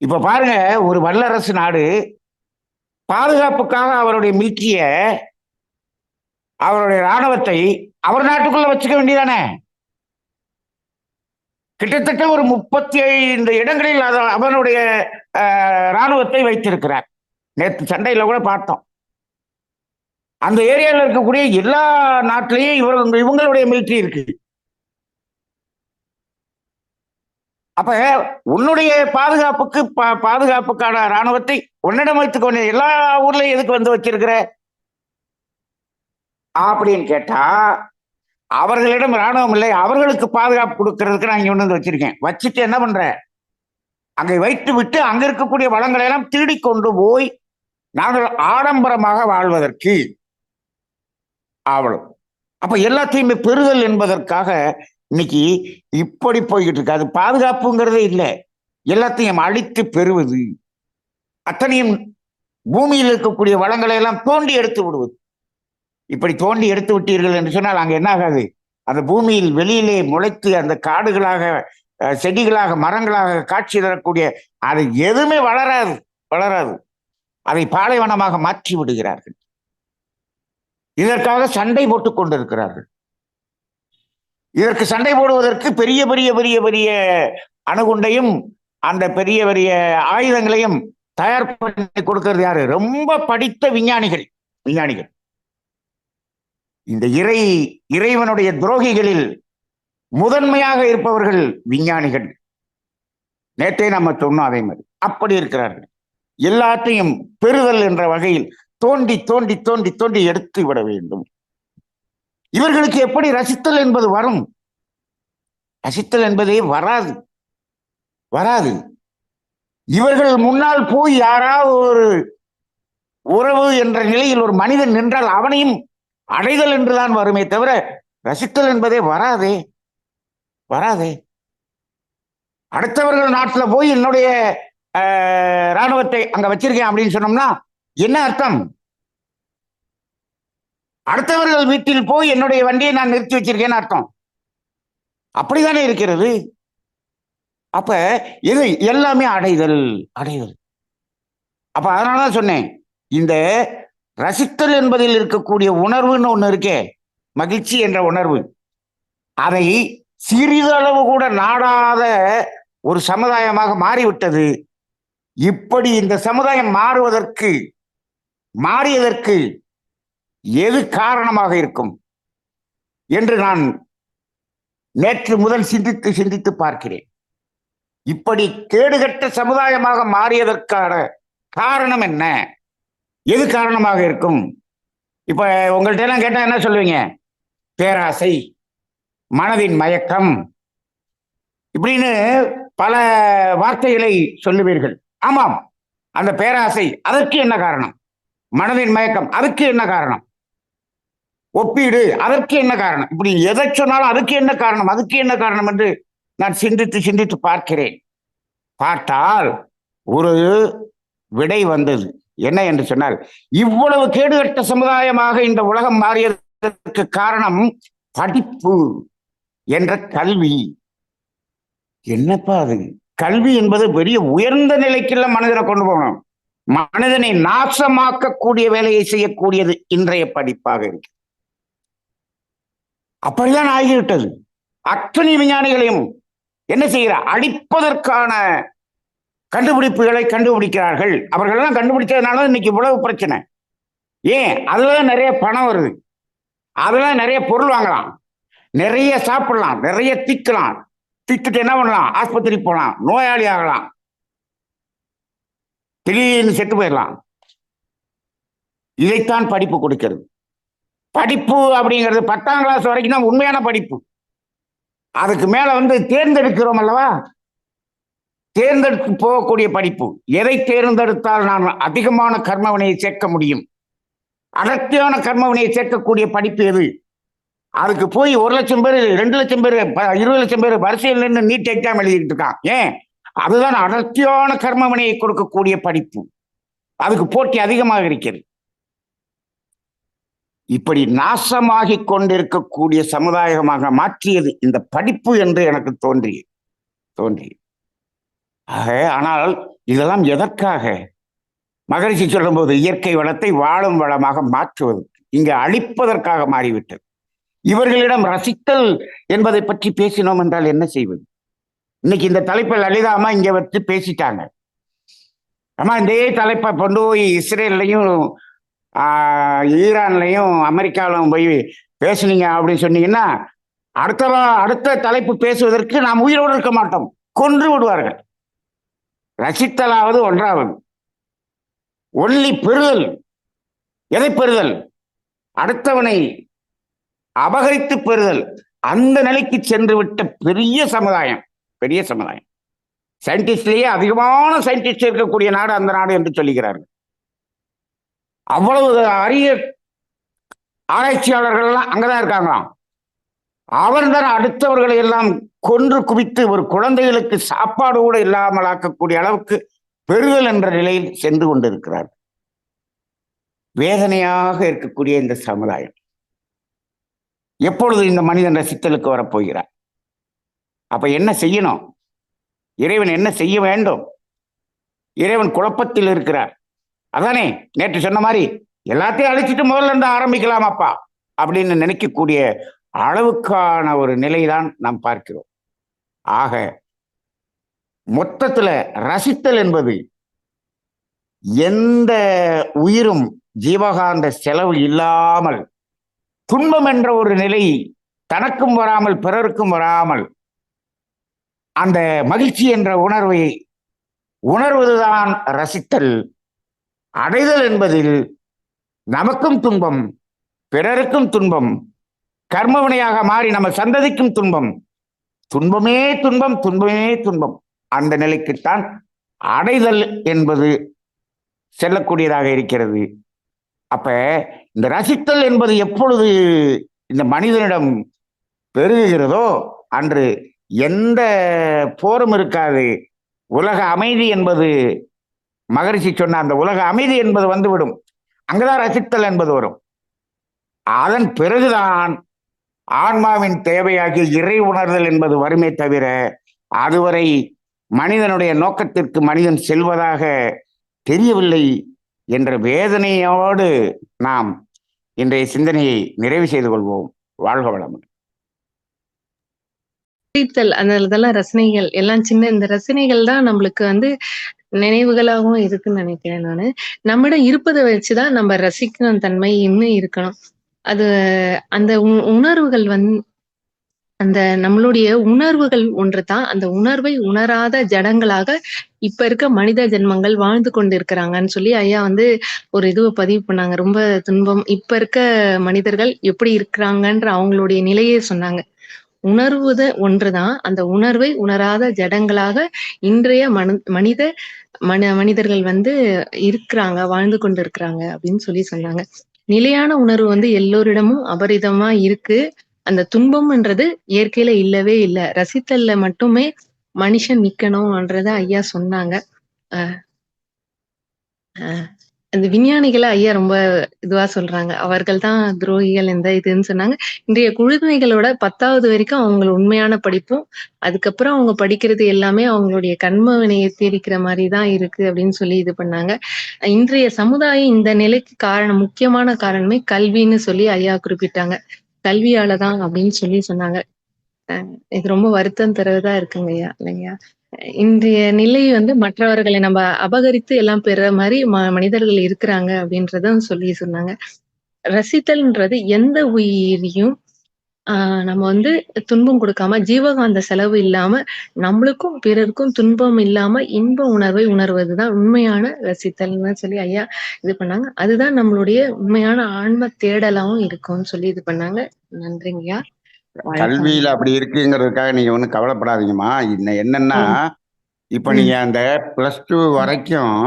இப்ப பாருங்க, ஒரு வல்லரசு நாடு பாதுகாப்புக்காக அவருடைய மிலிட்டரிய, அவருடைய ராணுவத்தை அவர் நாட்டுக்குள்ள வச்சுக்க வேண்டியதானே. கிட்டத்தட்ட ஒரு 35 இடங்களில் அவனுடைய ராணுவத்தை வைத்திருக்கிறார். நேற்று சண்டையில கூட பார்த்தோம். அந்த ஏரியாவில் இருக்கக்கூடிய எல்லா நாட்டிலையும் இவங்களுடைய மிலிட்டரி இருக்கு. அப்ப உன்னுடைய பாதுகாப்புக்கான ராணுவத்தை உன்னிடம் வைத்துக்கொண்டு எல்லா ஊர்லயும் எதுக்கு வந்து வச்சிருக்கிற அப்படின்னு கேட்டா, அவர்களிடம் ராணுவம் இல்லை, அவர்களுக்கு பாதுகாப்பு கொடுக்கறதுக்கு நான் இங்க வந்து வச்சிருக்கேன். வச்சுட்டு என்ன பண்ற, அங்கே வைத்து விட்டு அங்க இருக்கக்கூடிய வளங்களை எல்லாம் திருடி கொண்டு போய் நாங்கள் ஆடம்பரமாக வாழ்வதற்கு அவ்வளவு. அப்ப எல்லாத்தையுமே பெறுதல் என்பதற்காக இன்னைக்கு இப்படி போய்கிட்டு இருக்கு. அது பாதுகாப்புங்கிறதே இல்லை, எல்லாத்தையும் அழித்து பெறுவது, அத்தனையும் பூமியில் இருக்கக்கூடிய வளங்களை எல்லாம் தோண்டி எடுத்து விடுவது. இப்படி தோண்டி எடுத்து விட்டீர்கள் என்று சொன்னால் அங்க என்ன ஆகாது, அந்த பூமியில் வெளியிலே முளைத்து அந்த காடுகளாக, செடிகளாக, மரங்களாக காட்சி தரக்கூடிய அது எதுவுமே வளராது. அதை பாலைவனமாக மாற்றி விடுகிறார்கள். இதற்காக சண்டை போட்டுக் கொண்டிருக்கிறார்கள். இதற்கு சண்டை போடுவதற்கு பெரிய பெரிய பெரிய பெரிய அணுகுண்டையும் அந்த பெரிய பெரிய ஆயுதங்களையும் தயார் பண்ணி கொடுக்கிறது யாரு? ரொம்ப படித்த விஞ்ஞானிகள். இந்த இறைவனுடைய துரோகிகளில் முதன்மையாக இருப்பவர்கள் விஞ்ஞானிகள். நேற்றே நம்ம சொன்னோம் அதே மாதிரி. அப்படி இருக்கிறார்கள். எல்லாத்தையும் பெறுதல் என்ற வகையில் தோண்டி தோண்டி தோண்டி தோண்டி எடுத்து விட வேண்டும். இவர்களுக்கு எப்படி ரசித்தல் என்பது வரும்? ரசித்தல் என்பதே வராது. இவர்கள் முன்னால் போய் யாராவது ஒரு உறவு என்ற நிலையில் ஒரு மனிதன் நின்றால் அவனையும் அடைதல் என்றுதான் வருமே தவிர ரசித்தல் என்பதே வராதே. அடுத்தவர்கள் நாட்டில் போய் என்னுடைய ராணுவத்தை அங்க வச்சிருக்கேன் அப்படின்னு சொன்னோம்னா என்ன அர்த்தம்? அடுத்தவர்கள் வீட்டில் போய் என்னுடைய வண்டியை நான் நிறுத்தி வச்சிருக்கேன்னு அர்த்தம். அப்படித்தானே இருக்கிறது. அப்ப இது எல்லாமே அடைதல். அப்ப அதனாலதான் சொன்னேன், இந்த ரசித்தல் என்பதில் இருக்கக்கூடிய உணர்வுன்னு ஒண்ணு இருக்கே, மகிழ்ச்சி என்ற உணர்வு, அதை சிறிதளவு கூட நாடாத ஒரு சமுதாயமாக மாறிவிட்டது. இப்படி இந்த சமுதாயம் மாறியதற்கு எது காரணமாக இருக்கும் என்று நான் நேற்று முதல் சிந்தித்து பார்க்கிறேன். இப்படி கேடுகட்ட சமுதாயமாக மாறியதற்கான காரணம் என்ன? எது காரணமாக இருக்கும்? இப்ப உங்கள்கிட்ட எல்லாம் கேட்டா என்ன சொல்லுவீங்க? பேராசை, மனதின் மயக்கம், இப்படின்னு பல வார்த்தைகளை சொல்லுவீர்கள். ஆமாம், அந்த பேராசை, அதற்கு என்ன காரணம்? மனதின் மயக்கம், அதுக்கு என்ன காரணம்? ஒப்பீடு, அதற்கு என்ன காரணம்? இப்படி எதை சொன்னாலும் அதுக்கு என்ன காரணம் என்று நான் சிந்தித்து பார்த்தால் ஒரு விடை வந்தது. என்ன என்று சொன்னால், இவ்வளவு கேடுகட்ட சமுதாயமாக இந்த உலகம் மாறியதற்கு காரணம் படிப்பு என்ற கல்வி. என்னப்பா அது? கல்வி என்பது பெரிய உயர்ந்த நிலைக்கெல்லாம் மனிதனை கொண்டு போகணும். மனிதனை நாசமாக்கக்கூடிய வேலையை செய்யக்கூடியது இன்றைய படிப்பாக இருக்கு. அப்படிதான் ஆகிவிட்டது. அத்தனை விஞ்ஞானிகளையும் என்ன செய்கிறார்? அழிப்பதற்கான கண்டுபிடிப்புகளை கண்டுபிடிக்கிறார்கள். அவர்களெல்லாம் கண்டுபிடிச்சதுனால இன்னைக்கு இவ்வளவு பிரச்சனை. ஏன்? அதுலதான் நிறைய பணம் வருது, அதுல நிறைய பொருள் வாங்கலாம், நிறைய சாப்பிடலாம், நிறைய திக்கலாம். திக்கிட்டு என்ன பண்ணலாம்? ஆஸ்பத்திரி போகலாம், நோயாளி ஆகலாம், திடீர்னு செத்து போயிடலாம். இதைத்தான் படிப்பு கொடுக்கிறது. படிப்பு அப்படிங்கிறது 10ஆம் கிளாஸ் வரைக்கும் தான் உண்மையான படிப்பு. அதுக்கு மேல தேர்ந்தெடுக்கிறோம் அல்லவா, தேர்ந்தெடுத்து போகக்கூடிய படிப்பு. எதை தேர்ந்தெடுத்தால் நான் அதிகமான கர்மவினையை சேர்க்க முடியும், அடர்த்தியான கர்மவினையை சேர்க்கக்கூடிய படிப்பு எது? அதுக்கு போய் 1 லட்சம் பேர், 2 லட்சம் பேர், 20 லட்சம் பேர் வரிசையில் நின்று நீட் எக்ஸாம் எழுதிக்கிட்டு இருக்கான். ஏன்? அதுதான் அடர்த்தியான கர்மவினையை கொடுக்கக்கூடிய படிப்பு. அதுக்கு போட்டி அதிகமாக இருக்கிறது. இப்படி நாசமாகி கொண்டிருக்கக்கூடிய சமுதாயமாக மாற்றியது இந்த படிப்பு என்று எனக்கு தோன்றியது. ஆனால் இதெல்லாம் எதற்காக? மகரிஷி சொல்லும்போது இயற்கை வளத்தை வாழும் வளமாக மாற்றுவது, இங்கு அழிப்பதற்காக மாறிவிட்டது. இவர்களிடம் ரசித்தல் என்பதை பற்றி பேசினோம் என்றால் என்ன செய்வது? இன்னைக்கு இந்த தலைப்பை லலிதா அம்மா இங்க வச்சு பேசிட்டாங்க. அம்மா இதே தலைப்பை கொண்டு போய் இஸ்ரேல்லையும் ஈரான்லையும் அமெரிக்காவிலும் போய் பேசுனீங்க அப்படின்னு சொன்னீங்கன்னா அடுத்த தலைப்பு பேசுவதற்கு நாம் உயிரோடு இருக்க மாட்டோம், கொன்று விடுவார்கள். ரசித்தலாவது ஒன்றாவது. ஒன்லி பெறுதல். எதை பெறுதல்? அடுத்தவனை அபகரித்து பெறுதல். அந்த நிலைக்கு சென்று விட்ட பெரிய சமுதாயம். சயின்டிஸ்ட்லேயே அதிகமான சயின்டிஸ்ட் இருக்கக்கூடிய நாடு அந்த நாடு என்று சொல்லுகிறார்கள். அவ்வளவு அரிய ஆராய்ச்சியாளர்கள்லாம் அங்கதான் இருக்காங்களாம். அவர் தான் அடுத்தவர்களை எல்லாம் கொன்று குவித்து ஒரு குழந்தைகளுக்கு சாப்பாடு கூட இல்லாமல் ஆக்கக்கூடிய அளவுக்கு பெறுதல் என்ற நிலையில் சென்று கொண்டிருக்கிறார். வேதனையாக இருக்கக்கூடிய இந்த சமுதாயம் எப்பொழுது இந்த மனிதன் ரசித்தலுக்கு வரப்போகிறார்? அப்ப என்ன செய்யணும்? இறைவன் என்ன செய்ய வேண்டும்? இறைவன் குழப்பத்தில் இருக்கிறார். அதானே நேற்று சொன்ன மாதிரி எல்லாத்தையும் அழிச்சிட்டு முதல்ல இருந்து ஆரம்பிக்கலாமாப்பா அப்படின்னு நினைக்கக்கூடிய அளவுக்கான ஒரு நிலைதான் நாம் பார்க்கிறோம். ஆக மொத்தத்துல ரசித்தல் என்பது எந்த உயிரும் ஜீவகாந்த செலவு இல்லாமல் துன்பம் என்ற ஒரு நிலை தனக்கும் வராமல் பிறருக்கும் வராமல் அந்த மகிழ்ச்சி என்ற உணர்வை உணர்வதுதான் ரசித்தல். அடைதல் என்பதில் நமக்கும் துன்பம், பிறருக்கும் துன்பம், கர்மவினையாக மாறி நம்ம சந்ததிக்கும் துன்பம், துன்பமே துன்பம். அந்த நிலைக்குத்தான் அடைதல் என்பது செல்லக்கூடியதாக இருக்கிறது. அப்ப இந்த ரசித்தல் என்பது எப்பொழுது இந்த மனிதனிடம் பெருகுகிறதோ அன்று எந்த போரும் இருக்காது. உலக அமைதி என்பது மகரிஷி சொன்ன அந்த உலக அமைதி என்பது வந்துவிடும். அங்கதான் ரசித்தல் என்பது வரும். அதன் பிறகுதான் ஆன்மாவின் தேவையாகிய இறை உணர்தல் என்பது வருமே தவிர அதுவரை மனிதனுடைய நோக்கத்திற்கு மனிதன் செல்வதாக தெரியவில்லை என்ற வேதனையோடு நாம் இன்றைய சிந்தனையை நிறைவு செய்து கொள்வோம். வாழ்க வளமுடன். அதெல்லாம் ரசனைகள் எல்லாம் சின்ன இந்த ரசனைகள் தான் நம்மளுக்கு நினைவுகளாகவும் இருக்குன்னு நினைக்கிறேன். நம்மிடம் இருப்பதை வச்சுதான் நம்ம ரசிக்கணும் தன்மை இன்னும் இருக்கணும். அது அந்த உணர்வுகள் அந்த நம்மளுடைய உணர்வுகள் ஒன்றுதான். அந்த உணர்வை உணராத ஜடங்களாக இப்ப இருக்க மனித ஜென்மங்கள் வாழ்ந்து கொண்டு இருக்கிறாங்கன்னு சொல்லி ஐயா ஒரு இதுவை பதிவு பண்ணாங்க. ரொம்ப துன்பம். இப்ப இருக்க மனிதர்கள் எப்படி இருக்கிறாங்கன்ற அவங்களுடைய நிலையே சொன்னாங்க. உணர்வுத ஒன்றுதான். அந்த உணர்வை உணராத ஜடங்களாக இன்றைய மனிதர்கள் இருக்கிறாங்க, வாழ்ந்து கொண்டு இருக்கிறாங்க அப்படின்னு சொல்லி சொன்னாங்க. நிலையான உணர்வு எல்லோரிடமும் அபரிதமா இருக்கு. அந்த துன்பம்ன்றது இயற்கையில இல்லவே இல்லை. ரசித்தல்ல மட்டுமே மனுஷன் நிக்கணும்ன்றத ஐயா சொன்னாங்க. அந்த விஞ்ஞானிகளை ஐயா ரொம்ப இதுவா சொல்றாங்க. அவர்கள் தான் துரோகிகள் இந்த இதுன்னு சொன்னாங்க. இன்றைய குழந்தைகளோட 10வது வரைக்கும் அவங்க உண்மையான படிப்பும், அதுக்கப்புறம் அவங்க படிக்கிறது எல்லாமே அவங்களுடைய கண்ம வினையை தீர்க்கிற மாதிரிதான் இருக்கு அப்படின்னு சொல்லி இது பண்ணாங்க. இன்றைய சமுதாயம் இந்த நிலைக்கு முக்கியமான காரணமே கல்வின்னு சொல்லி ஐயா குறிப்பிட்டாங்க. கல்வியாலதான் அப்படின்னு சொல்லி சொன்னாங்க. இது ரொம்ப வருத்தம் தருவதா இருக்குங்க ஐயா, இல்லையா? இன்றைய நிலை மற்றவர்களை நம்ம அபகரித்து எல்லாம் பெற மாதிரி மனிதர்கள் இருக்கிறாங்க அப்படின்றத சொல்லி சொன்னாங்க. ரசித்தல்ன்றது எந்த உயிரையும் நம்ம துன்பம் கொடுக்காம, ஜீவகாந்த செலவு இல்லாம, நம்மளுக்கும் பிறருக்கும் துன்பம் இல்லாம இன்ப உணர்வை உணர்வதுதான் உண்மையான ரசித்தல்னு சொல்லி ஐயா இது பண்ணாங்க. அதுதான் நம்மளுடைய உண்மையான ஆன்ம தேடலாவும் இருக்கும்னு சொல்லி இது பண்ணாங்க. நன்றிங்கய்யா. கல்வியில அப்படி இருக்குங்கிறதுக்காக நீங்க ஒன்றும் கவலைப்படாதீங்கம்மா. என்னன்னா இப்ப நீங்க அந்த +2 வரைக்கும்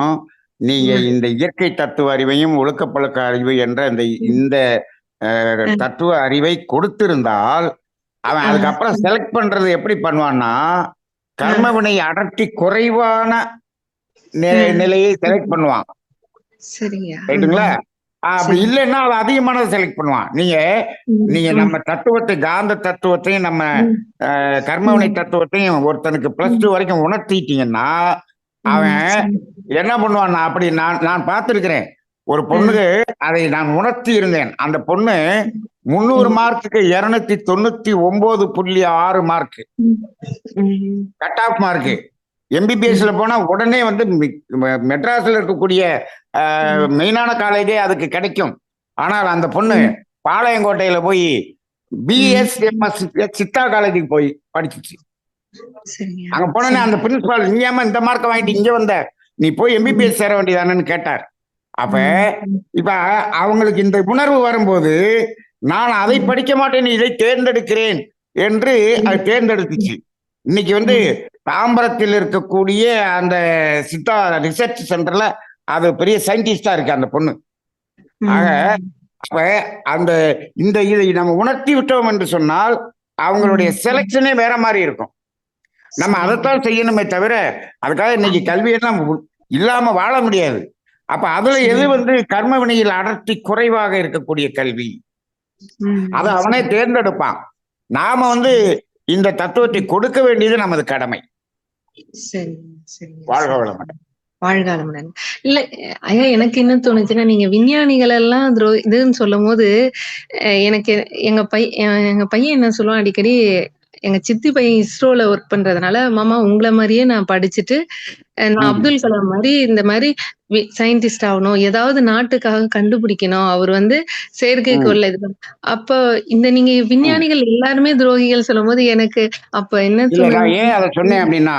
நீங்க இந்த இயற்கை தத்துவ அறிவையும் ஒழுக்கப்பழக்க அறிவு என்ற இந்த தத்துவ அறிவை கொடுத்திருந்தால் அவன் அதுக்கப்புறம் செலக்ட் பண்றது எப்படி பண்ணுவான்னா கர்மவினை அடர்த்தி குறைவான நிலையை செலக்ட் பண்ணுவான். சரிங்க. ரைட்டுங்களா? அப்படி சரி. இல்லைன்னா அது அதிகமானதை செலக்ட் பண்ணுவான். நீங்க நம்ம தத்துவத்தை, காந்த தத்துவத்தையும் நம்ம கர்மவினை தத்துவத்தையும் ஒருத்தனுக்கு +2 வரைக்கும் உணர்த்திட்டீங்கன்னா அவன் என்ன பண்ணுவான்? அப்படி நான் பார்த்திருக்கிறேன். ஒரு பொண்ணுக்கு அதை நான் உணர்த்தி இருந்தேன். அந்த பொண்ணு 300 மார்க்குக்கு 299.6 மார்க் கட் ஆஃப் மார்க். எம்பிபிஎஸ்ல போனா உடனே வந்து மெட்ராஸ்ல இருக்கக்கூடிய மெயினான காலேஜே அதுக்கு கிடைக்கும். ஆனால் அந்த பொண்ணு பாளையங்கோட்டையில போய் பிஎஸ்எம்எஸ் சித்தா காலேஜுக்கு போய் படிச்சிச்சு. அங்க போனே அந்த பிரின்சிபால், நீ ஏமா இந்த மார்க்கை வாங்கிட்டு இங்க வந்த, நீ போய் எம்பிபிஎஸ் சேர வேண்டியதானு கேட்டார். அப்ப இப்ப அவங்களுக்கு இந்த உணர்வு வரும்போது நான் அதை படிக்க மாட்டேன், இதை தேர்ந்தெடுக்கிறேன் என்று அது தேர்ந்தெடுத்துச்சு. இன்னைக்கு வந்து தாம்பரத்தில் இருக்கக்கூடிய அந்த சித்தா ரிசர்ச் சென்டர்ல அது பெரிய சயின்டிஸ்டா இருக்கு அந்த பொண்ணு. ஆக அப்ப அந்த இதை நம்ம உணர்த்தி விட்டோம் என்று சொன்னால் அவங்களுடைய செலக்ஷனே வேற மாதிரி இருக்கும். நம்ம அதைத்தான் செய்யணுமே தவிர அதுக்காக இன்னைக்கு கல்வியெல்லாம் இல்லாம வாழ முடியாது. அப்ப அதுல எது வந்து கர்ம வினையில் அடர்த்தி குறைவாக இருக்கக்கூடிய கல்வி, அதை அவனே தேர்ந்தெடுப்பான். நாம வந்து இந்த தத்துவத்தை கொடுக்க வேண்டியது நமது கடமை. சரி சரி. வாழ்க வளமுடன். வாழ்க வளமுடன். இல்ல ஐயா, எனக்கு என்ன தோணுச்சுன்னா, நீங்க விஞ்ஞானிகள் எல்லாம் இதுன்னு சொல்லும் போது எனக்கு எங்க பையன் என்ன சொல்லுவான் அடிக்கடி, எங்க சித்தி பையன் இஸ்ரோல ஒர்க் பண்றதுனால, மாமா உங்களை மாதிரியே நான் படிச்சுட்டு நான் அப்துல் கலாம் மாதிரி இந்த மாதிரி சயின்டிஸ்ட் ஆகணும், ஏதாவது நாட்டுக்காக கண்டுபிடிக்கணும், அவர் வந்து செயற்கைக்கோள்ல இது அப்ப இந்த நீங்க விஞ்ஞானிகள் எல்லாருமே துரோகிகள் சொல்லும் போது எனக்கு அப்ப என்ன ஏன் அதை சொன்னேன் அப்படின்னா,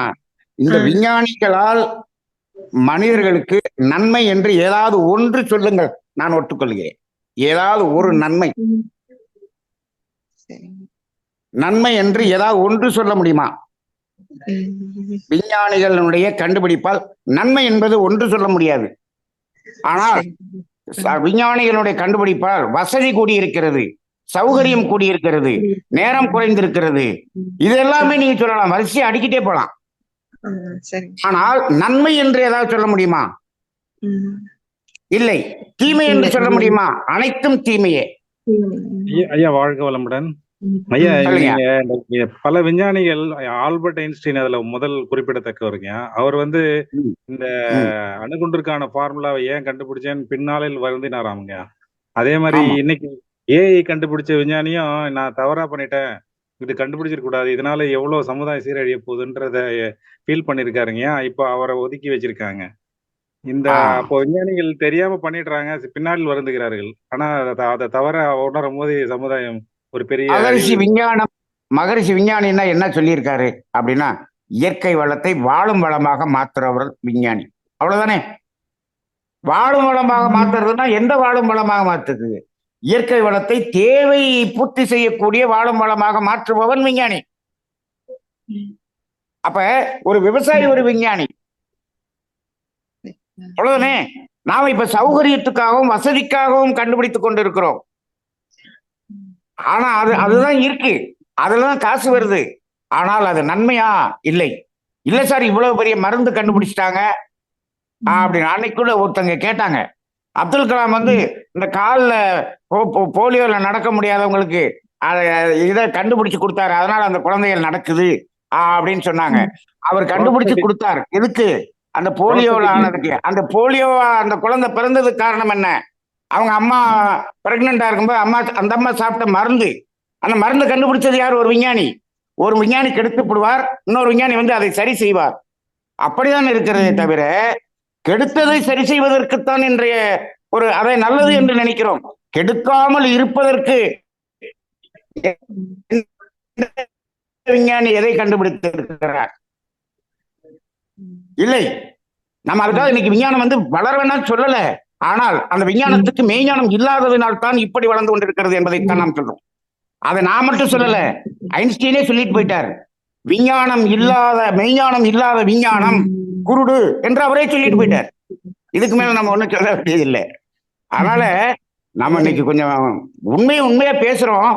இந்த விஞ்ஞானிகளால் மனிதர்களுக்கு நன்மை என்று ஏதாவது ஒன்று சொல்லுங்கள், நான் ஒட்டுக்கொள்கிறேன். ஏதாவது ஒரு நன்மை நன்மை என்று ஏதாவது ஒன்று சொல்ல முடியுமா? விஞ்ஞானிகளுடைய கண்டுபிடிப்பால் நன்மை என்பது ஒன்று சொல்ல முடியாது. ஆனால் விஞ்ஞானிகளுடைய கண்டுபிடிப்பால் வசதி கூடியிருக்கிறது, சௌகரியம் கூடியிருக்கிறது, நேரம் குறைந்திருக்கிறது, இது எல்லாமே நீங்க சொல்லலாம், வரிசையை அடிக்கிட்டே போலாம். ஆனால் நன்மை என்று ஏதாவது சொல்ல முடியுமா? இல்லை. தீமை என்று சொல்ல முடியுமா? அனைத்தும் தீமையே. ஐயா வாழ்க வளமுடன். ஐயா, நீங்க பல விஞ்ஞானிகள், ஆல்பர்ட் ஐன்ஸ்டீன் அதுல முதல் குறிப்பிடத்தக்கவருங்க. அவர் வந்து இந்த அணுகுண்டிற்கான ஃபார்முலாவை ஏன் கண்டுபிடிச்சேன்னு பின்னாளில் வருந்தினாராமுங்க. அதே மாதிரி இன்னைக்கு ஏஐ கண்டுபிடிச்ச விஞ்ஞானியும் நான் தவறா பண்ணிட்டேன், இது கண்டுபிடிச்சிருக்க கூடாது, இதனால எவ்வளவு சமுதாயம் சீரழிய போகுதுன்றத ஃபீல் பண்ணிருக்காருங்க. இப்போ அவரை ஒதுக்கி வச்சிருக்காங்க. இந்த அப்போ விஞ்ஞானிகள் தெரியாம பண்ணிடுறாங்க, பின்னாளில் வருந்துகிறார்கள். ஆனா அதை தவற உணரும் போது சமுதாயம் ஒரு பெரிய மகரிஷி விஞ்ஞானின்னா என்ன சொல்லியிருக்காரு அப்படின்னா, இயற்கை வளத்தை வாழும் வளமாக மாத்துறவர் விஞ்ஞானி. அவ்வளவுதானே. வாழும் வளமாக மாத்துறதுன்னா எந்த வாழும் வளமாக மாத்துது? இயற்கை வளத்தை தேவை பூர்த்தி செய்யக்கூடிய வாழும் வளமாக மாற்றுபவன் விஞ்ஞானி. அப்ப ஒரு விவசாயி ஒரு விஞ்ஞானி. அவ்வளவுதானே. நாம இப்ப சௌகரியத்துக்காகவும் வசதிக்காகவும் கண்டுபிடித்துக் கொண்டிருக்கிறோம். ஆனா அதுதான் இருக்கு, அதுலதான் காசு வருது. ஆனால் அது நன்மையா? இல்லை. இல்ல சார், இவ்வளவு பெரிய மருந்து கண்டுபிடிச்சிட்டாங்க அப்படின்னு அன்னைக்கு கூட ஒருத்தங்க கேட்டாங்க. அப்துல் கலாம் வந்து இந்த கால்ல போலியோல நடக்க முடியாதவங்களுக்கு இதை கண்டுபிடிச்சு கொடுத்தாரு, அதனால அந்த குழந்தைகள் நடக்குது அப்படின்னு சொன்னாங்க. அவர் கண்டுபிடிச்சு கொடுத்தார். எதுக்கு? அந்த போலியோல ஆனதுக்கு. அந்த போலியோவா அந்த குழந்தை பிறந்ததுக்கு காரணம் என்ன? அவங்க அம்மா பிரெக்னண்டா இருக்கும்போது அந்த அம்மா சாப்பிட்ட மருந்து, அந்த மருந்து கண்டுபிடிச்சது யார்? ஒரு விஞ்ஞானி. ஒரு விஞ்ஞானி கெடுத்து விடுவார், இன்னொரு விஞ்ஞானி வந்து அதை சரி செய்வார். அப்படிதான் இருக்கிறதே தவிர கெடுத்ததை சரி செய்வதற்குத்தான் இன்றைய ஒரு அதை நல்லது என்று நினைக்கிறோம். கெடுக்காமல் இருப்பதற்கு விஞ்ஞானி எதை கண்டுபிடித்திருக்கிறார்? இல்லை. நம்ம அதுக்காக இன்னைக்கு விஞ்ஞானம் வந்து வளர வேணாம் சொல்லல. ஆனால் அந்த விஞ்ஞானத்துக்கு மெய்ஞானம் இல்லாததினால் தான் இப்படி வளர்ந்து கொண்டிருக்கிறது என்பதைத்தான் நாம் சொல்றோம். அதை நான் மட்டும் சொல்லல, ஐன்ஸ்டீனே சொல்லிட்டு போயிட்டார். விஞ்ஞானம் இல்லாத மெய்ஞானம் இல்லாத விஞ்ஞானம் குருடு என்று அவரே சொல்லிட்டு போயிட்டார். இதுக்கு மேல நம்ம ஒண்ணும் சொல்ல வேண்டியதில்லை. அதனால நம்ம இன்னைக்கு கொஞ்சம் உண்மையா பேசுறோம்.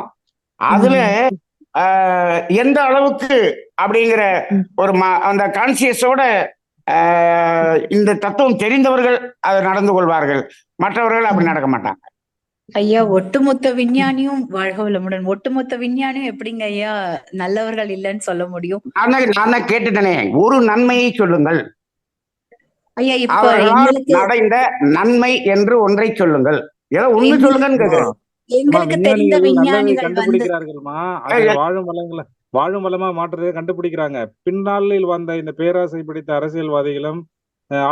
அதுல எந்த அளவுக்கு அப்படிங்கிற ஒரு அந்த கான்சியஸோட இந்த தத்துவம் தெரிந்தவர்கள் அதை நடந்து கொள்வார்கள், மற்றவர்கள் அப்படி நடக்க மாட்டாங்க. ஐயா ஒட்டுமொத்த விஞ்ஞானியும் வாழ்க வளமுடன், ஒட்டுமொத்த விஞ்ஞானியும் எப்படிங்க ஐயா நல்லவர்கள் இல்லைன்னு சொல்ல முடியும்? நான் தான் கேட்டுட்டேனே, ஒரு நன்மையை சொல்லுங்கள் ஐயா. இப்ப அவர்களால் எங்களுக்கு அடைந்த நன்மை என்று ஒன்றை சொல்லுங்கள், ஏதோ ஒண்ணு சொல்லுங்கன்னு கேக்குறேன். எங்களுக்கு தெரிந்த விஞ்ஞானிகள் நல்லதை விஞ்ஞானிகள் வந்து கண்டுபிடிக்கிறார்கள்மா, அது வாழும் வளமா மாற்றுறதை கண்டுபிடிக்கிறாங்க. பின்னாளில் வந்த இந்த பேராசை பிடித்த அரசியல்வாதிகளும்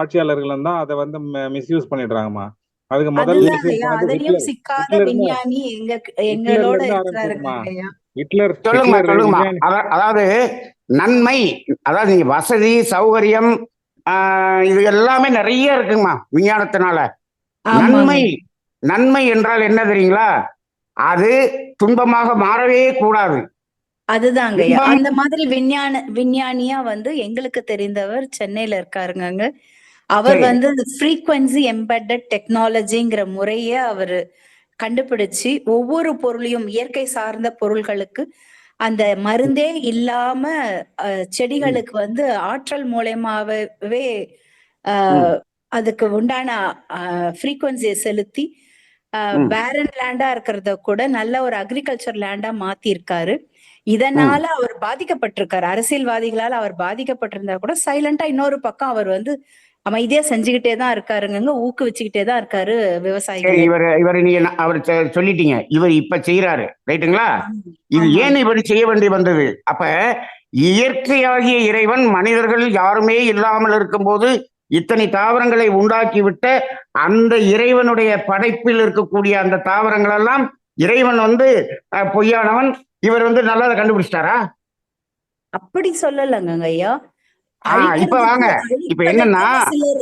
ஆட்சியாளர்களும் தான் அதை வந்து மிஸ்யூஸ் பண்ணிடுறாங்கம்மா. அதுக்கு முதல் அதுதான் மிஸ்யூஸ் ஐயா, பண்ணது அதுலயும் ஹிட்லர். சிக்காத ஹிட்லர் விஞ்ஞானி எங்களோட இருக்கிறாருங்க ஐயா. ஹிட்லர் சொல்லுங்கம்மா ஹிட்லர் சொல்லுங்கம்மா. விஞ்ஞானி. அதாவது நன்மை, அதாவது நீங்க வசதி சௌகரியம் இது எல்லாமே நிறைய இருக்குங்கம்மா விஞ்ஞானத்தினால. நன்மை, நன்மை என்றால் என்ன தெரியுங்களா? அது துன்பமாக மாறவே கூடாது. அதுதாங்க ஐயா. அந்த மாதிரி விஞ்ஞானியா வந்து எங்களுக்கு தெரிந்தவர் சென்னையில இருக்காருங்க. அவர் சரி. வந்து ஃப்ரீக்வன்சி எம்பெட்டட் டெக்னாலஜிங்கிற முறைய அவரு கண்டுபிடிச்சு ஒவ்வொரு பொருளையும் இயற்கை சார்ந்த பொருள்களுக்கு அந்த மருந்தே இல்லாம செடிகளுக்கு வந்து ஆற்றல் மூலயமாவே அதுக்கு உண்டான ஃப்ரீக்வன்சியை செலுத்தி பேரன் லேண்டா இருக்கிறத கூட நல்ல ஒரு அக்ரிகல்ச்சர் லேண்டா மாத்தி இருக்காரு. இதனால அவர் பாதிக்கப்பட்டிருக்காரு, அரசியல்வாதிகளால் அவர் பாதிக்கப்பட்டிருந்தா கூட சைலண்டா இன்னொரு பக்கம் அவர் வந்து அமைதியா செஞ்சுக்கிட்டே தான் இருக்காருங்க, ஊக்குவிச்சுக்கிட்டே தான் இருக்காரு விவசாயிகள். இவர் நீங்க அவர் சொல்லிட்டீங்க, இவர் இப்ப செய்யறாரு ரைட்டுங்களா? இது ஏன் இவர் செய்ய வேண்டி வந்தது? அப்ப இயற்கையாகிய இறைவன் மனிதர்கள் யாருமே இல்லாமல் இருக்கும்போது இத்தனை தாவரங்களை உண்டாக்கிவிட்ட அந்த இறைவனுடைய படைப்பில் இருக்கக்கூடிய அந்த தாவரங்கள் எல்லாம் இறைவன் வந்து பொய்யானவன், இவர் வந்து நல்லதை கண்டுபிடிச்சிட்டாரா? அப்படி சொல்லலங்க ஐயா. இப்ப வாங்க, இப்ப என்னன்னா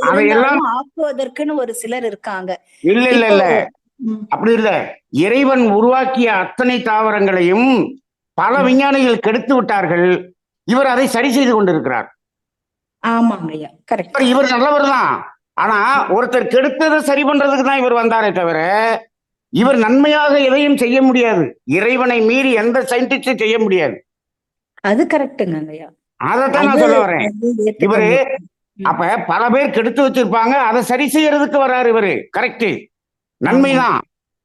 அதையெல்லாம் ஆக்குவதற்குன்னு ஒரு சிலர் இருக்காங்க. இல்ல இல்ல இல்ல அப்படி இல்ல, இறைவன் உருவாக்கிய அத்தனை தாவரங்களையும் பல விஞ்ஞானிகள் கெடுத்து விட்டார்கள், இவர் அதை சரி செய்து கொண்டிருக்கிறார். ஆமாங்க ஐயா, கரெக்ட். இவர் நல்லவர் தான், ஆனா ஒருத்தர் கெடுத்ததை சரி பண்றதுக்கு தான் இவர் வந்தாரே தவிர இவர் நன்மையாக எதையும் செய்ய முடியாது. இறைவனை மீறி எந்த சயின்டிஸ்டும் செய்ய முடியாது. அது கரெக்டுங்க ஐயா. அதைத்தான் நான் சொல்ல வரேன். இவரு அப்ப பல பேர் கெடுத்து வச்சிருப்பாங்க, அதை சரி செய்யறதுக்கு வர்றாரு இவரு. கரெக்ட், நன்மைதான்.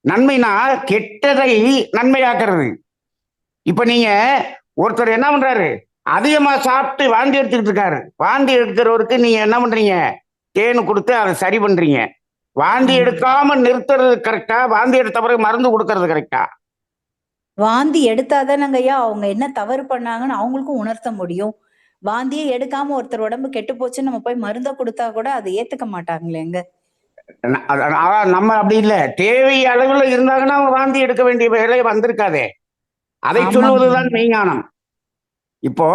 நன்மைனா கெட்டதை நன்மையாக்குறது. இப்ப நீங்க ஒருத்தர் என்ன பண்றாரு, அதிகமா சாப்பிட்டு வாந்தி எடுத்துக்கிட்டு இருக்காரு, வாந்தி எடுக்கிறவருக்கு நீங்க என்ன பண்றீங்க, தேனு கொடுத்து அதை சரி பண்றீங்க. வாந்தி எடுக்காம நிறுத்துறது கரெக்டா, வாந்தி எடுத்த பிறகு மருந்து கொடுக்கறது கரெக்டா? வாந்தி எடுத்தாதானங்க ஐயா அவங்க என்ன தவறு பண்ணாங்கன்னு அவங்களுக்கும் உணர்த்த முடியும். வாந்தியே எடுக்காம ஒருத்தர் உடம்பு கெட்டு போச்சுன்னு நம்ம போய் மருந்த கொடுத்தா கூட அதை ஏத்துக்க மாட்டாங்களேங்க. நம்ம அப்படி இல்ல, தேவை அளவுல இருந்தாங்கன்னா அவங்க வாந்தி எடுக்க வேண்டிய வேலை வந்திருக்காதே. அதை சொல்லுவதுதான் மெய்ஞானம். இப்போ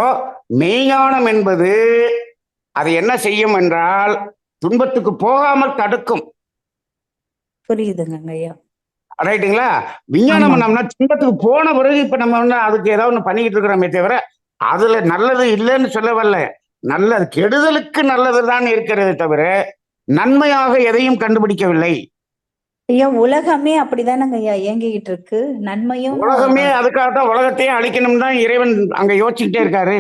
மெய்ஞானம் என்பது அது என்ன செய்யும் என்றால் துன்பத்துக்கு போகாமல் தடுக்கும். புரியுதுங்க ஐயா, ரைட்டுங்களா? விஞ்ஞானம் நம்மனா துன்பத்துக்கு போன பிறகு இப்ப நம்ம வந்து அதுக்கு ஏதாவது ஒண்ணு பண்ணிக்கிட்டு இருக்கிறோமே தவிர அதுல நல்லது இல்லைன்னு சொல்ல வரல. நல்லது, கெடுதலுக்கு நல்லதுதான் இருக்கிறதே தவிர நன்மையாக எதையும் கண்டுபிடிக்கவில்லை. ஐயா உலகமே அப்படிதானங்க ஐயா இயங்கிக்கிட்டு இருக்கு. நன்மையும் உலகமே அதுக்காகத்தான் உலகத்தையும் அழிக்கணும் தான் இறைவன் அங்க யோசிச்சுக்கிட்டே இருக்காரு.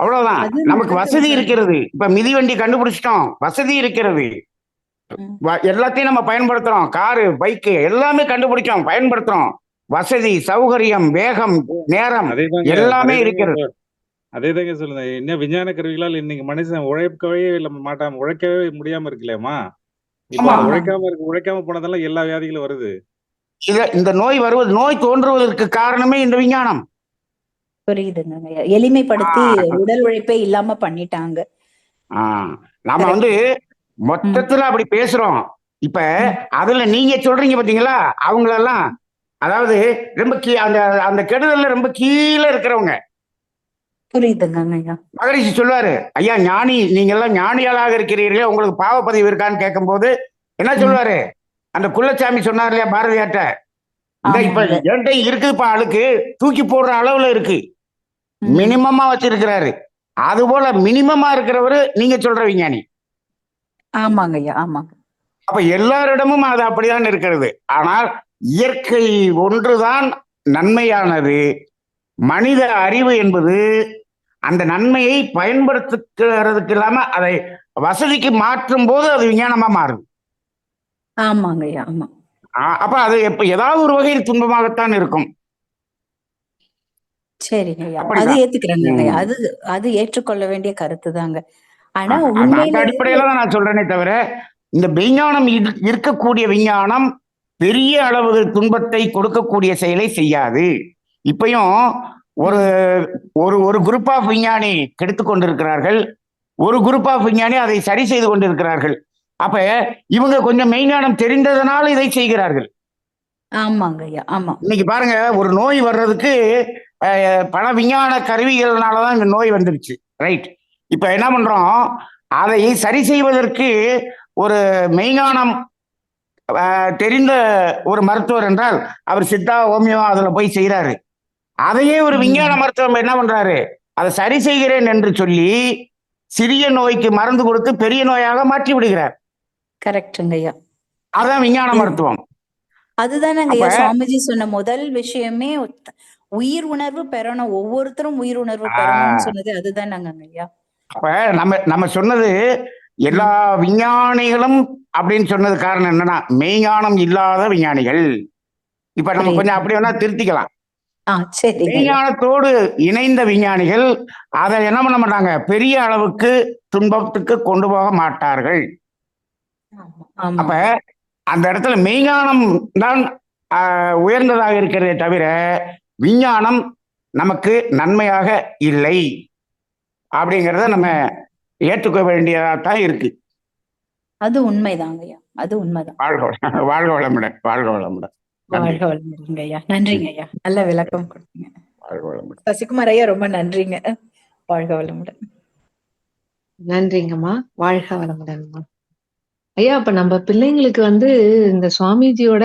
அவ்வளவுதான். நமக்கு வசதி இருக்கிறது, இப்ப மிதிவண்டி கண்டுபிடிச்சிட்டோம், வசதி இருக்கிறது, எல்லாத்தையும் நம்ம பயன்படுத்துறோம், காரு பைக்கு எல்லாமே கண்டுபிடிச்சோம், பயன்படுத்துறோம். வசதி சௌகரியம் வேகம் நேரம் எல்லாமே இருக்கிறது. அதேதாங்க சொல்லுங்க. இன்னும் விஞ்ஞான கருவிகளால் இன்னைக்கு மனுஷன் உழைக்கவே மாட்டாம உழைக்கவே முடியாம இருக்குல்லமா. இப்ப உழைக்காம போனதெல்லாம் எல்லா வியாதிகளும் வருது. இந்த நோய் வருவது, நோய் தோன்றுவதற்கு காரணமே இந்த விஞ்ஞானம். புரியுதுங்க, எளிமைப்படுத்தி உடல் உழைப்பே இல்லாம பண்ணிட்டாங்க. நாம வந்து மொத்தத்துல அப்படி பேசுறோம். இப்ப அதுல நீங்க சொல்றீங்க பாத்தீங்களா, அவங்களெல்லாம் அதாவது ரொம்ப அந்த அந்த கெடுதல்ல ரொம்ப கீழே இருக்கிறவங்க. புரியுதுங்க ஐயா. மகரிஷி சொல்லுவாரு, ஐயா ஞானி, நீங்க எல்லாம் ஞானியாளாக இருக்கிறீர்களே, உங்களுக்கு பாவப்பதிவு இருக்கான்னு கேட்கும் போது என்ன சொல்லுவாரு, அந்த குள்ளச்சாமி சொன்னார் இல்லையா பாரதியார்ட்ட, இப்ப என்கிட்ட இருக்குதுப்பா அழுக்கு, தூக்கி போடுற அளவுல இருக்கு, மினிமமா வச்சிருக்கிறாரு. அது போல மினிமமா இருக்கிறவரு நீங்க சொல்ற விஞ்ஞானி. ஆமாங்க ஐயா, ஆமாங்க. அப்ப எல்லாரிடமும் அது அப்படிதான் இருக்கிறது. ஆனால் இயற்கை ஒன்றுதான் நன்மையானது, மனித அறிவு என்பது அந்த நன்மையை பயன்படுத்துறதுக்கு இல்லாம அதை வசதிக்கு மாற்றும் போது அது விஞ்ஞானமா மாறுது. ஆமாங்க ஐயா, ஆமா. அப்ப அது எப்ப ஏதாவது ஒரு வகையில் துன்பமாகத்தான் இருக்கும். சரிங்க ஐயா, அது அப்படிதான். ஏத்துக்கிறேங்க ஐயா. அது ஏற்றுக்கொள்ள வேண்டிய கருத்து தாங்க. ஆனா அந்த உண்மையிலே அடிப்படையில தான் நான் சொல்றேனே தவிர, இந்த விஞ்ஞானம் இருக்கக்கூடிய விஞ்ஞானம் பெரிய அளவு துன்பத்தை கொடுக்கக்கூடிய செயலை செய்யாது. இப்பயும் ஒரு ஒரு ஒரு குரூப் ஆஃப் விஞ்ஞானி கெடுத்து கொண்டிருக்கிறார்கள், ஒரு குரூப் ஆஃப் விஞ்ஞானி அதை சரி செய்து கொண்டிருக்கிறார்கள். அப்ப இவங்க கொஞ்சம் மெய்ஞானம் தெரிந்ததனால இதை செய்கிறார்கள். ஆமாங்க ஐயா, ஆமா. இன்னைக்கு பாருங்க, ஒரு நோய் வர்றதுக்கு பல விஞ்ஞான கருவிகள்னாலதான் இந்த நோய் வந்துருச்சு. ரைட். இப்ப என்ன பண்றோம், அதை சரி செய்வதற்கு ஒரு மெய்ஞானம் தெரிந்த ஒரு மருத்துவர் என்றால் அவர் சித்தா ஹோமியோ அதுல போய் செய்யறாரு. அதையே ஒரு விஞ்ஞான மருத்துவம் என்ன பண்றாரு, அதை சரி செய்கிறேன் என்று சொல்லி சிறிய நோய்க்கு மருந்து கொடுத்து பெரிய நோயாக மாற்றி விடுகிறார். கரெக்டுங்க ஐயா. அதான் விஞ்ஞான மருத்துவம். அதுதானங்க ஐயா சுவாமிஜி சொன்ன முதல் விஷயமே, உயிர் உணர்வு பெறணும், ஒவ்வொருத்தரும் உயிர் உணர்வு பெறணும்னு சொன்னது அதுதானங்க ஐயா. அப்ப நம்ம சொன்னது எல்லா விஞ்ஞானிகளும் அப்படின்னு சொன்னது காரணம் என்னன்னா, மெய்ஞானம் இல்லாத விஞ்ஞானிகள். இப்ப நம்ம கொஞ்சம் அப்படி வேணா திருத்திக்கலாம். மெய்ஞானத்தோடு இணைந்த விஞ்ஞானிகள் அதை என்ன பண்ண மாட்டாங்க, பெரிய அளவுக்கு துன்பத்துக்கு கொண்டு போக மாட்டார்கள். அப்ப அந்த இடத்துல மெய்ஞானம் தான் உயர்ந்ததாக இருக்கிறதே தவிர விஞ்ஞானம் நமக்கு நன்மையாக இல்லை அப்படிங்கிறத நம்ம ஏற்றுக்க வேண்டியதான் இருக்கு. அது உண்மைதாங்க ஐயா, அது உண்மைதான். வாழ்க வளமுடன். வாழ்க வளமுடன். வாழ்க வளமுடன் ஐயா. நன்றிங்க ஐயா, நல்ல விளக்கம் கொடுத்தீங்க. வாழ்க வளமுடன். சசிகுமார் ஐயா ரொம்ப நன்றிங்க. வாழ்க வளமுடன். நன்றிங்கம்மா. வாழ்க வளமுடன்மா. ஐயா, அப்ப நம்ம பிள்ளைங்களுக்கு இந்த சுவாமிஜியோட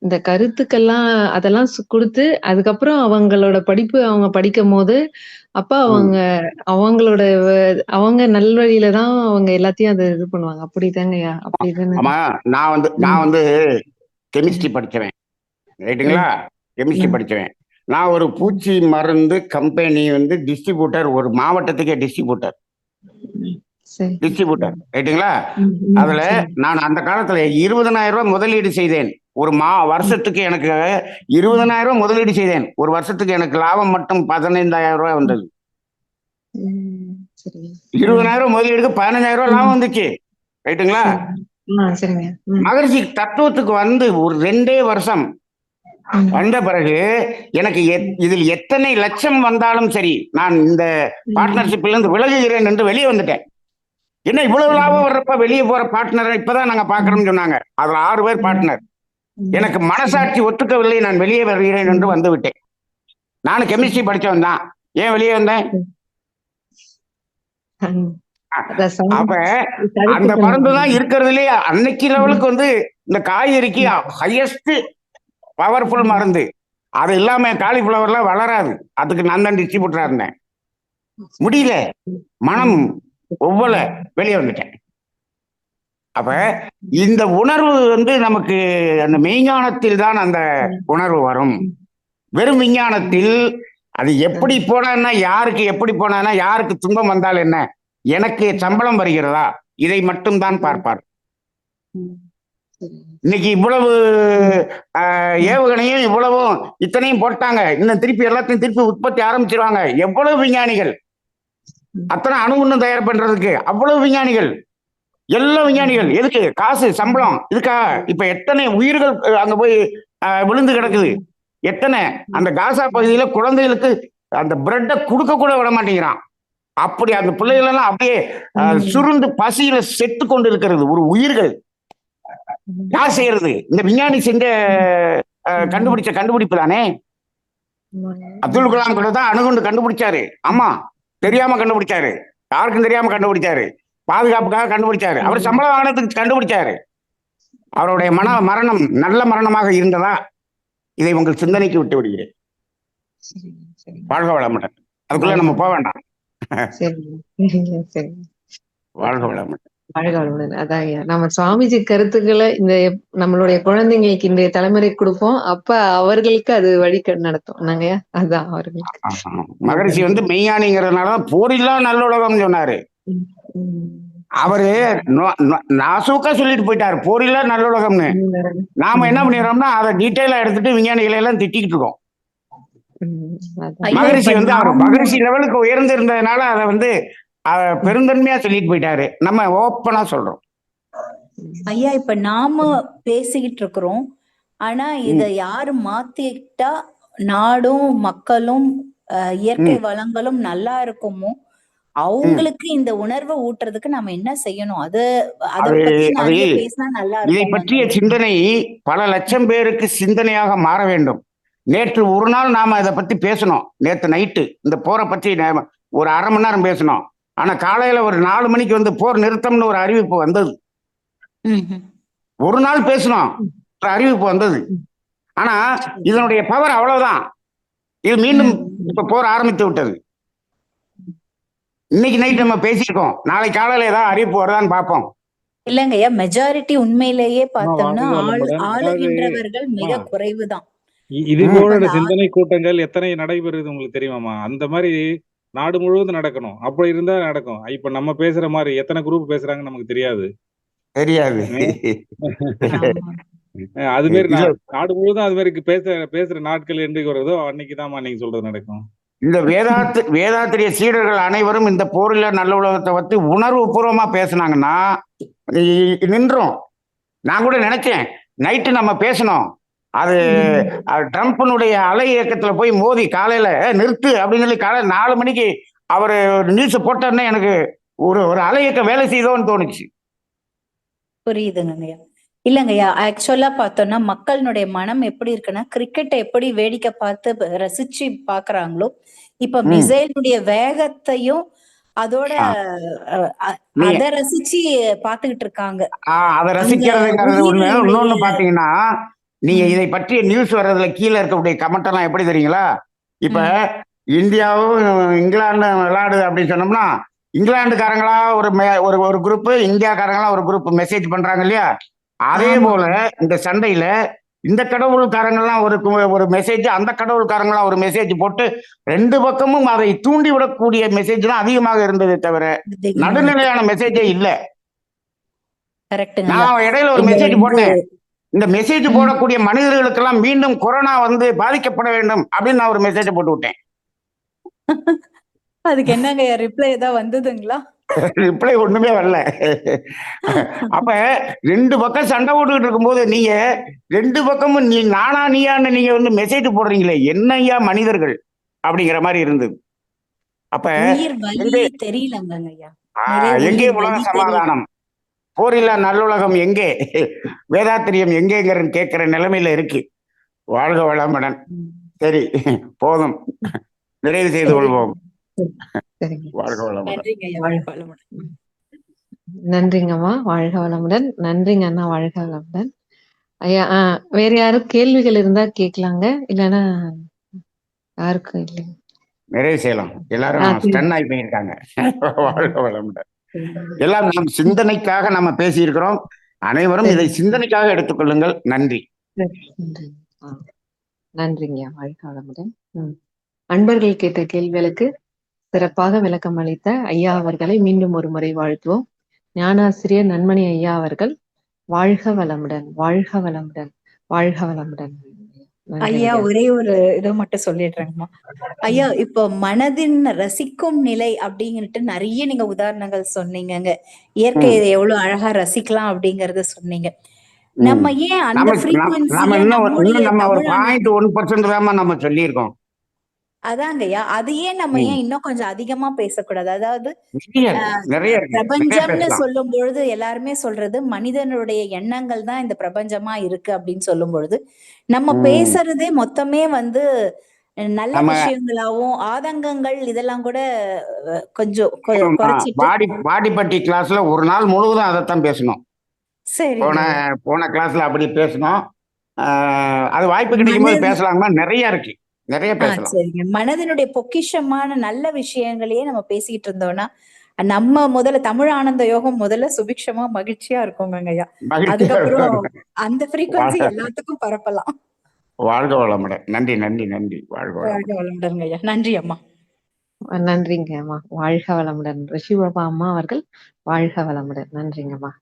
இந்த கருத்துக்கெல்லாம் அதெல்லாம் கொடுத்து அதுக்கப்புறம் அவங்களோட படிப்பு அவங்க படிக்கும் போது அப்ப அவங்களோட அவங்க நல்வழியில தான் அவங்க எல்லாத்தையும் அதை இது பண்ணுவாங்க. அப்படிதாங்கய்யா? அப்படிதானே? ஆமா. நான் வந்து கெமிஸ்ட்ரி படிச்சவன். ரைட்டுங்களா? கெமிஸ்ட்ரி படிச்சவன். நான் ஒரு பூச்சி மருந்து கம்பெனி டிஸ்ட்ரிபியூட்டர், ஒரு மாவட்டத்துக்கே டிஸ்ட்ரிபியூட்டர். ரைட்டுங்களா? அதுல நான் அந்த காலத்துல 20,000 ரூபாய் முதலீடு செய்தேன். ஒரு வருஷத்துக்கு எனக்கு 20,000 ரூபாய் முதலீடு செய்தேன். ஒரு வருஷத்துக்கு எனக்கு லாபம் மட்டும் 15,000 ரூபாய் வந்தது. 20,000 முதலீடுக்கு 15,000 ரூபாய் லாபம் வந்துச்சு. ரைட்டுங்களா? மகரிஷி தத்துவத்துக்கு ஒரு 2 வருஷம் வந்த பிறகு எனக்கு இதில் எத்தனை லட்சம் வந்தாலும் சரி, நான் இந்த பார்ட்னர்ஷிப்ல இருந்து விலகுகிறேன் என்று வெளியே வந்துட்டேன். என்ன இவ்வளவு லாபம் வர்றப்ப வெளியே போற பார்ட்னர் இப்பதான் நாங்க பாக்குறோம்னு சொன்னாங்க. அதுல 6 பேர் பார்ட்னர். எனக்கு மனசாட்சி ஒத்துக்கவில்லை, நான் வெளியே வருகிறேன் என்று வந்து விட்டேன். நானும் கெமிஸ்ட்ரி படிச்சவன் தான். ஏன் வெளியே வந்தேன்? அப்ப அந்த மருந்து தான் இருக்கிறதுலே அன்னைக்கு லெவலுக்கு இந்த காய்கறிக்கு ஹையஸ்ட் பவர்ஃபுல் மருந்து. அது இல்லாம காலிஃபிளவர்லாம் வளராது. அதுக்கு நான் தான் டிஸ்ட்ரிபியூட்டரா இருந்தேன். முடியல, மனம் ஒவ்வொரு வெளியே வந்துட்டேன். அப்ப இந்த உணர்வு நமக்கு அந்த மெய்ஞானத்தில் தான் அந்த உணர்வு வரும். வெறும் விஞ்ஞானத்தில் அது எப்படி போனா, யாருக்கு எப்படி போனா, யாருக்கு துன்பம் வந்தால் என்ன, எனக்கு சம்பளம் வருகிறதா, இதை மட்டும் தான் பார்ப்பார். இன்னைக்கு இவ்வளவு ஏவுகணையும் இவ்வளவும் இத்தனையும் போட்டாங்க, இன்னும் திருப்பி எல்லாத்தையும் திருப்பி உற்பத்தி ஆரம்பிச்சிருவாங்க. எவ்வளவு விஞ்ஞானிகள், அத்தனை அணுகுண்டு தயார் பண்றதுக்கு அவ்வளவு விஞ்ஞானிகள், எல்லா விஞ்ஞானிகள். எதுக்கு? காசு, சம்பளம். இதுக்கா? இப்ப எத்தனை உயிர்கள் அங்க போய் விழுந்து கிடக்குது. எத்தனை அந்த காசா பகுதியில குழந்தைகளுக்கு அந்த பிரெட்டை கொடுக்க கூட விட மாட்டேங்கிறான். அப்படி அந்த பிள்ளைகள் எல்லாம் அப்படியே சுருண்டு பசியில செத்து கொண்டு இருக்கிறது ஒரு உயிர்கள். யார் செய்யறது? இந்த விஞ்ஞானி செஞ்ச கண்டுபிடிச்ச கண்டுபிடிப்பு தானே. அப்துல் கலாம் கூட தான் அணுகுண்டு கண்டுபிடிச்சாரு. ஆமா, தெரியாம கண்டுபிடிச்சாரு, யாருக்கும் தெரியாம கண்டுபிடிச்சாரு, பாதுகாப்புக்காக கண்டுபிடிச்சாரு. அவர் சம்பளம் வாங்கினதுக்கு கண்டுபிடிச்சாரு. அவருடைய மரணம் நல்ல மரணமாக இருந்ததா? இதை உங்கள் சிந்தனைக்கு விட்டு விடுகிறேன். வாழ்க வளமுடன். அதுக்குள்ள நம்ம போக வேண்டாம். வாழ்க வளமுடன். வாழ்க வளமுடன். அதான் ஐயா. நம்ம சுவாமிஜி கருத்துக்கள இந்த நம்மளுடைய குழந்தைங்களுக்கு இன்றைய தலைமுறைக்கு குடுப்போம். அப்ப அவர்களுக்கு அது வழிகண் நடத்தும். என்னங்கய்யா? அதான் அவர்களுக்கு. மகரிஷி வந்து மெய்ஞானிங்கிறதுனாலதான் போரில்லா நல்லுலகம்னு சொன்னாரு. ம். ம். அவரு நாசூக்கா சொல்லிட்டு போயிட்டாரு போரில்லா நல்லுலகம்னு. நாம என்ன பண்ணிடுறோம்னா அதை டீட்டெயிலா எடுத்துட்டு விஞ்ஞானிகளை எல்லாம் திட்டிக்கிட்டு இருக்கோம். அதான். ஐயா மகரிஷி இப்ப வந்து அவர் நாம மகரிஷி லெவலுக்கு உயர்ந்து இருந்ததுனால அதை வந்து பெருந்தன்மையா சொல்லிட்டு போயிட்டாரு. நம்ம ஓப்பனா சொல்றோம். ஐயா இப்ப நாம பேசிக்கிட்டு இருக்கிறோம். ஆனா இத யாரு மாத்திக்கிட்டா நாடும் மக்களும் இயற்கை வளங்களும் நல்லா இருக்குமோ அவங்களுக்கு இந்த உணர்வை ஊட்டுறதுக்கு நம்ம என்ன செய்யணும்? அத அது பத்தி அது நிறைய பேசினா நல்லா இதை இருக்கும். பற்றிய சிந்தனை பல லட்சம் பேருக்கு சிந்தனையாக மாற வேண்டும். நேற்று ஒரு நாள் நாம இதை பத்தி பேசணும். நேற்று நைட்டு இந்த போரை பற்றி ஒரு அரை மணி நேரம் பேசணும். ஆனா காலையில ஒரு 4 மணிக்கு வந்து போர் நிறுத்தம்னு ஒரு அறிவிப்பு வந்தது. ஒரு நாள் பேசணும், ஒரு அறிவிப்பு வந்தது. ஆனா இதனுடைய பவர் அவ்வளவுதான். இது மீண்டும் இப்ப போர் ஆரம்பித்து விட்டது. இன்னைக்கு நைட் நம்ம பேசியிருக்கோம். நாளைக்கு காலையில ஏதாவது அறிவிப்பு வருதான்னு பார்ப்போம். இல்லங்கய்யா மெஜாரிட்டி உண்மையிலேயே பார்த்தோம்னா வாழ்க ஆளுகின்றவர்கள் மிக குறைவுதான். இது போல சிந்தனை கூட்டங்கள் எத்தனை நடைபெறுது உங்களுக்கு தெரியுமாமா? அந்த மாதிரி நாடு முழுவதும் நடக்கணும். அப்படி இருந்தா நடக்கும். இப்ப நம்ம பேசுற மாதிரி எத்தனை குரூப் பேசுறாங்கன்னு நமக்கு தெரியாது. தெரியாது. அது மாதிரி நாடு முழுவதும் அது மாதிரி பேசுற நாட்கள் என்றைக்கு வருதோ அன்னைக்குதான் நீங்க சொல்றது நடக்கும். இந்த வேதாத்திரிய சீடர்கள் அனைவரும் இந்த போரில் நல்ல உலகத்தை பத்தி உணர்வு பூர்வமா பேசினாங்கன்னா நின்றோம். நான் கூட நினைச்சேன் நைட்டு நம்ம பேசணும். அது ட்ரம்ப்னுடைய அலை இயக்கத்துல போய் மோதி காலையில நிறுத்து அப்படின்னு சொல்லி காலையில 4 மணிக்கு அவரு நியூஸ் போட்டோன்னே எனக்கு ஒரு அலை இயக்கம் வேலை செய்தோன்னு தோணுச்சு. புரியுதுங்கய்யா. இல்லங்கய்யா ஆக்சுவலா பார்த்தோம்னா மக்களுடைய மனம் எப்படி இருக்குன்னா கிரிக்கெட்டை எப்படி வேடிக்கை பார்த்து ரசிச்சு பாக்குறாங்களோ இப்ப மிசைலுடைய வேகத்தையும் அதோட அத ரசிச்சு பாத்துக்கிட்டு இருக்காங்க. அதை ரசிக்கிறதுங்கிறது ஒண்ணு. இன்னொன்னு பாத்தீங்கன்னா நீங்க இதை பற்றிய நியூஸ் வர்றதுல கீழே இருக்கக்கூடிய கமெண்ட் எல்லாம் எப்படி தெரியுங்களா? இப்ப இந்தியாவும் இங்கிலாந்து விளையாடுது அப்படின்னு சொன்னோம்னா இங்கிலாந்துக்காரங்களா ஒரு குரூப், இந்தியாக்காரங்களா ஒரு குரூப் மெசேஜ் பண்றாங்க இல்லையா? அதே போல இந்த சண்டையில இந்த கடவுள்காரங்கெல்லாம் ஒரு மெசேஜ், அந்த கடவுள்காரங்களாம் ஒரு மெசேஜ் போட்டு 2 பக்கமும் அதை தூண்டி விடக்கூடிய மெசேஜ் தான் அதிகமாக இருந்ததே தவிர நடுநிலையான மெசேஜே இல்ல. நான் இடையில ஒரு மெசேஜ் போட்டேன். இந்த மெசேஜ் போடக்கூடிய மனிதர்களுக்கெல்லாம் மீண்டும் கொரோனா வந்து பாதிக்கப்பட வேண்டும் அப்படின்னு நான் ஒரு மெசேஜ் போட்டு விட்டேன். அதுக்கு என்னங்க ரிப்ளை ஏதாவது வந்ததுங்களா? ரிப்ளை ஒண்ணுமே வரல. அப்ப 2 பக்கம் சண்டை போட்டுக்கிட்டு இருக்கும்போது நீங்க 2 பக்கமும் நானா நீயான்னு நீங்க வந்து மெசேஜ் போடுறீங்களே, என்னையா மனிதர்கள் அப்படிங்கிற மாதிரி இருந்தது. அப்ப எங்கே உலக சமாதானம், போரில்லா நல்லுலகம் எங்கே, வேதாத்திரியம் எங்கேங்கிற கேட்கிற நிலைமையில இருக்கு. வாழ்க வளமுடன். சரி போதும், நிறைவு செய்து கொள்வோம். வாழ்க வளமுடன். நன்றிங்கம்மா. வாழ்க வளமுடன். நன்றிங்க அண்ணா. வாழ்க வளமுடன். ஐயா வேற யாரும் கேள்விகள் இருந்தா கேட்கலாங்க. இல்லைன்னா யாருக்கும் இல்லை. நிறைவு செய்யலாம். எல்லாரும் ஸ்டன் ஆகி போயிருக்காங்க. வாழ்க வளமுடன். எல்லாம் நம் சிந்தனைக்காக நம்ம பேசி இருக்கிறோம். அனைவரும் இதை சிந்தனைக்காக எடுத்துக்கொள்ளுங்கள். நன்றி. நன்றிங்க. வாழ்க வளமுடன். அன்பர்கள் கேட்ட கேள்விகளுக்கு சிறப்பாக விளக்கம் அளித்த ஐயா அவர்களை மீண்டும் ஒரு முறை வாழ்த்துவோம். ஞானாசிரியர் நன்மணி ஐயா அவர்கள் வாழ்க வளமுடன். வாழ்க வளமுடன். வாழ்க வளமுடன். ஐயா ஒரே ஒரு இதை மட்டும் சொல்லிடுறேங்கம்மா. ஐயா இப்போ மனதின் ரசிக்கும் நிலை அப்படின்னுட்டு நிறைய நீங்க உதாரணங்கள் சொன்னீங்க. இயற்கையை எவ்வளவு அழகா ரசிக்கலாம் அப்படிங்கறத சொன்னீங்க. நம்ம ஏன் அந்த நம்ம ஒரு 0.1% தான் நம்ம சொல்லியிருக்கோம். அதாங்கய்யா அது ஏன் நம்ம ஏன் இன்னும் கொஞ்சம் அதிகமா பேசக்கூடாது? அதாவது பிரபஞ்சம்னு சொல்லும் பொழுது எல்லாருமே சொல்றது மனிதனுடைய எண்ணங்கள் தான் இந்த பிரபஞ்சமா இருக்கு அப்படின்னு சொல்லும் பொழுது நம்ம பேசுறதே மொத்தமே வந்து நல்ல விஷயங்களாவும் ஆதங்கங்கள் இதெல்லாம் கூட கொஞ்சம் குறைச்சிட்டு பாடிப்பட்டி கிளாஸ்ல ஒரு நாள் முழுவதும் அதைத்தான் பேசணும். சரி, போன கிளாஸ்ல அப்படி பேசணும். அது வாய்ப்பு கிடைக்கும் போது பேசலாமா? நிறைய இருக்கு, நிறைய பேசலாம். சரிங்க. மனதினுடைய பொக்கிஷமான நல்ல விஷயங்களையே நம்ம பேசிட்டு இருந்தோம்னா நம்ம முதல்ல தமிழ் ஆனந்த யோகம் முதல்ல சுபிக்ஷமா மகிழ்ச்சியா இருக்குங்க ஐயா. மகிழ்ச்சியா அதுக்கப்புறம் இருக்கும். அந்த ஃப்ரீக்வன்சி வாழ்க எல்லாத்துக்கும் பரப்பலாம். வாழ்க வளமுடன். நன்றி நன்றி நன்றி. வாழ்க வாழ்க வளமுடன். வளமுடன் ஐயா. நன்றி அம்மா. நன்றிங்க அம்மா. வாழ்க வளமுடன். ரிஷிபாபா அம்மா அவர்கள் வாழ்க வளமுடன். நன்றிங்கம்மா.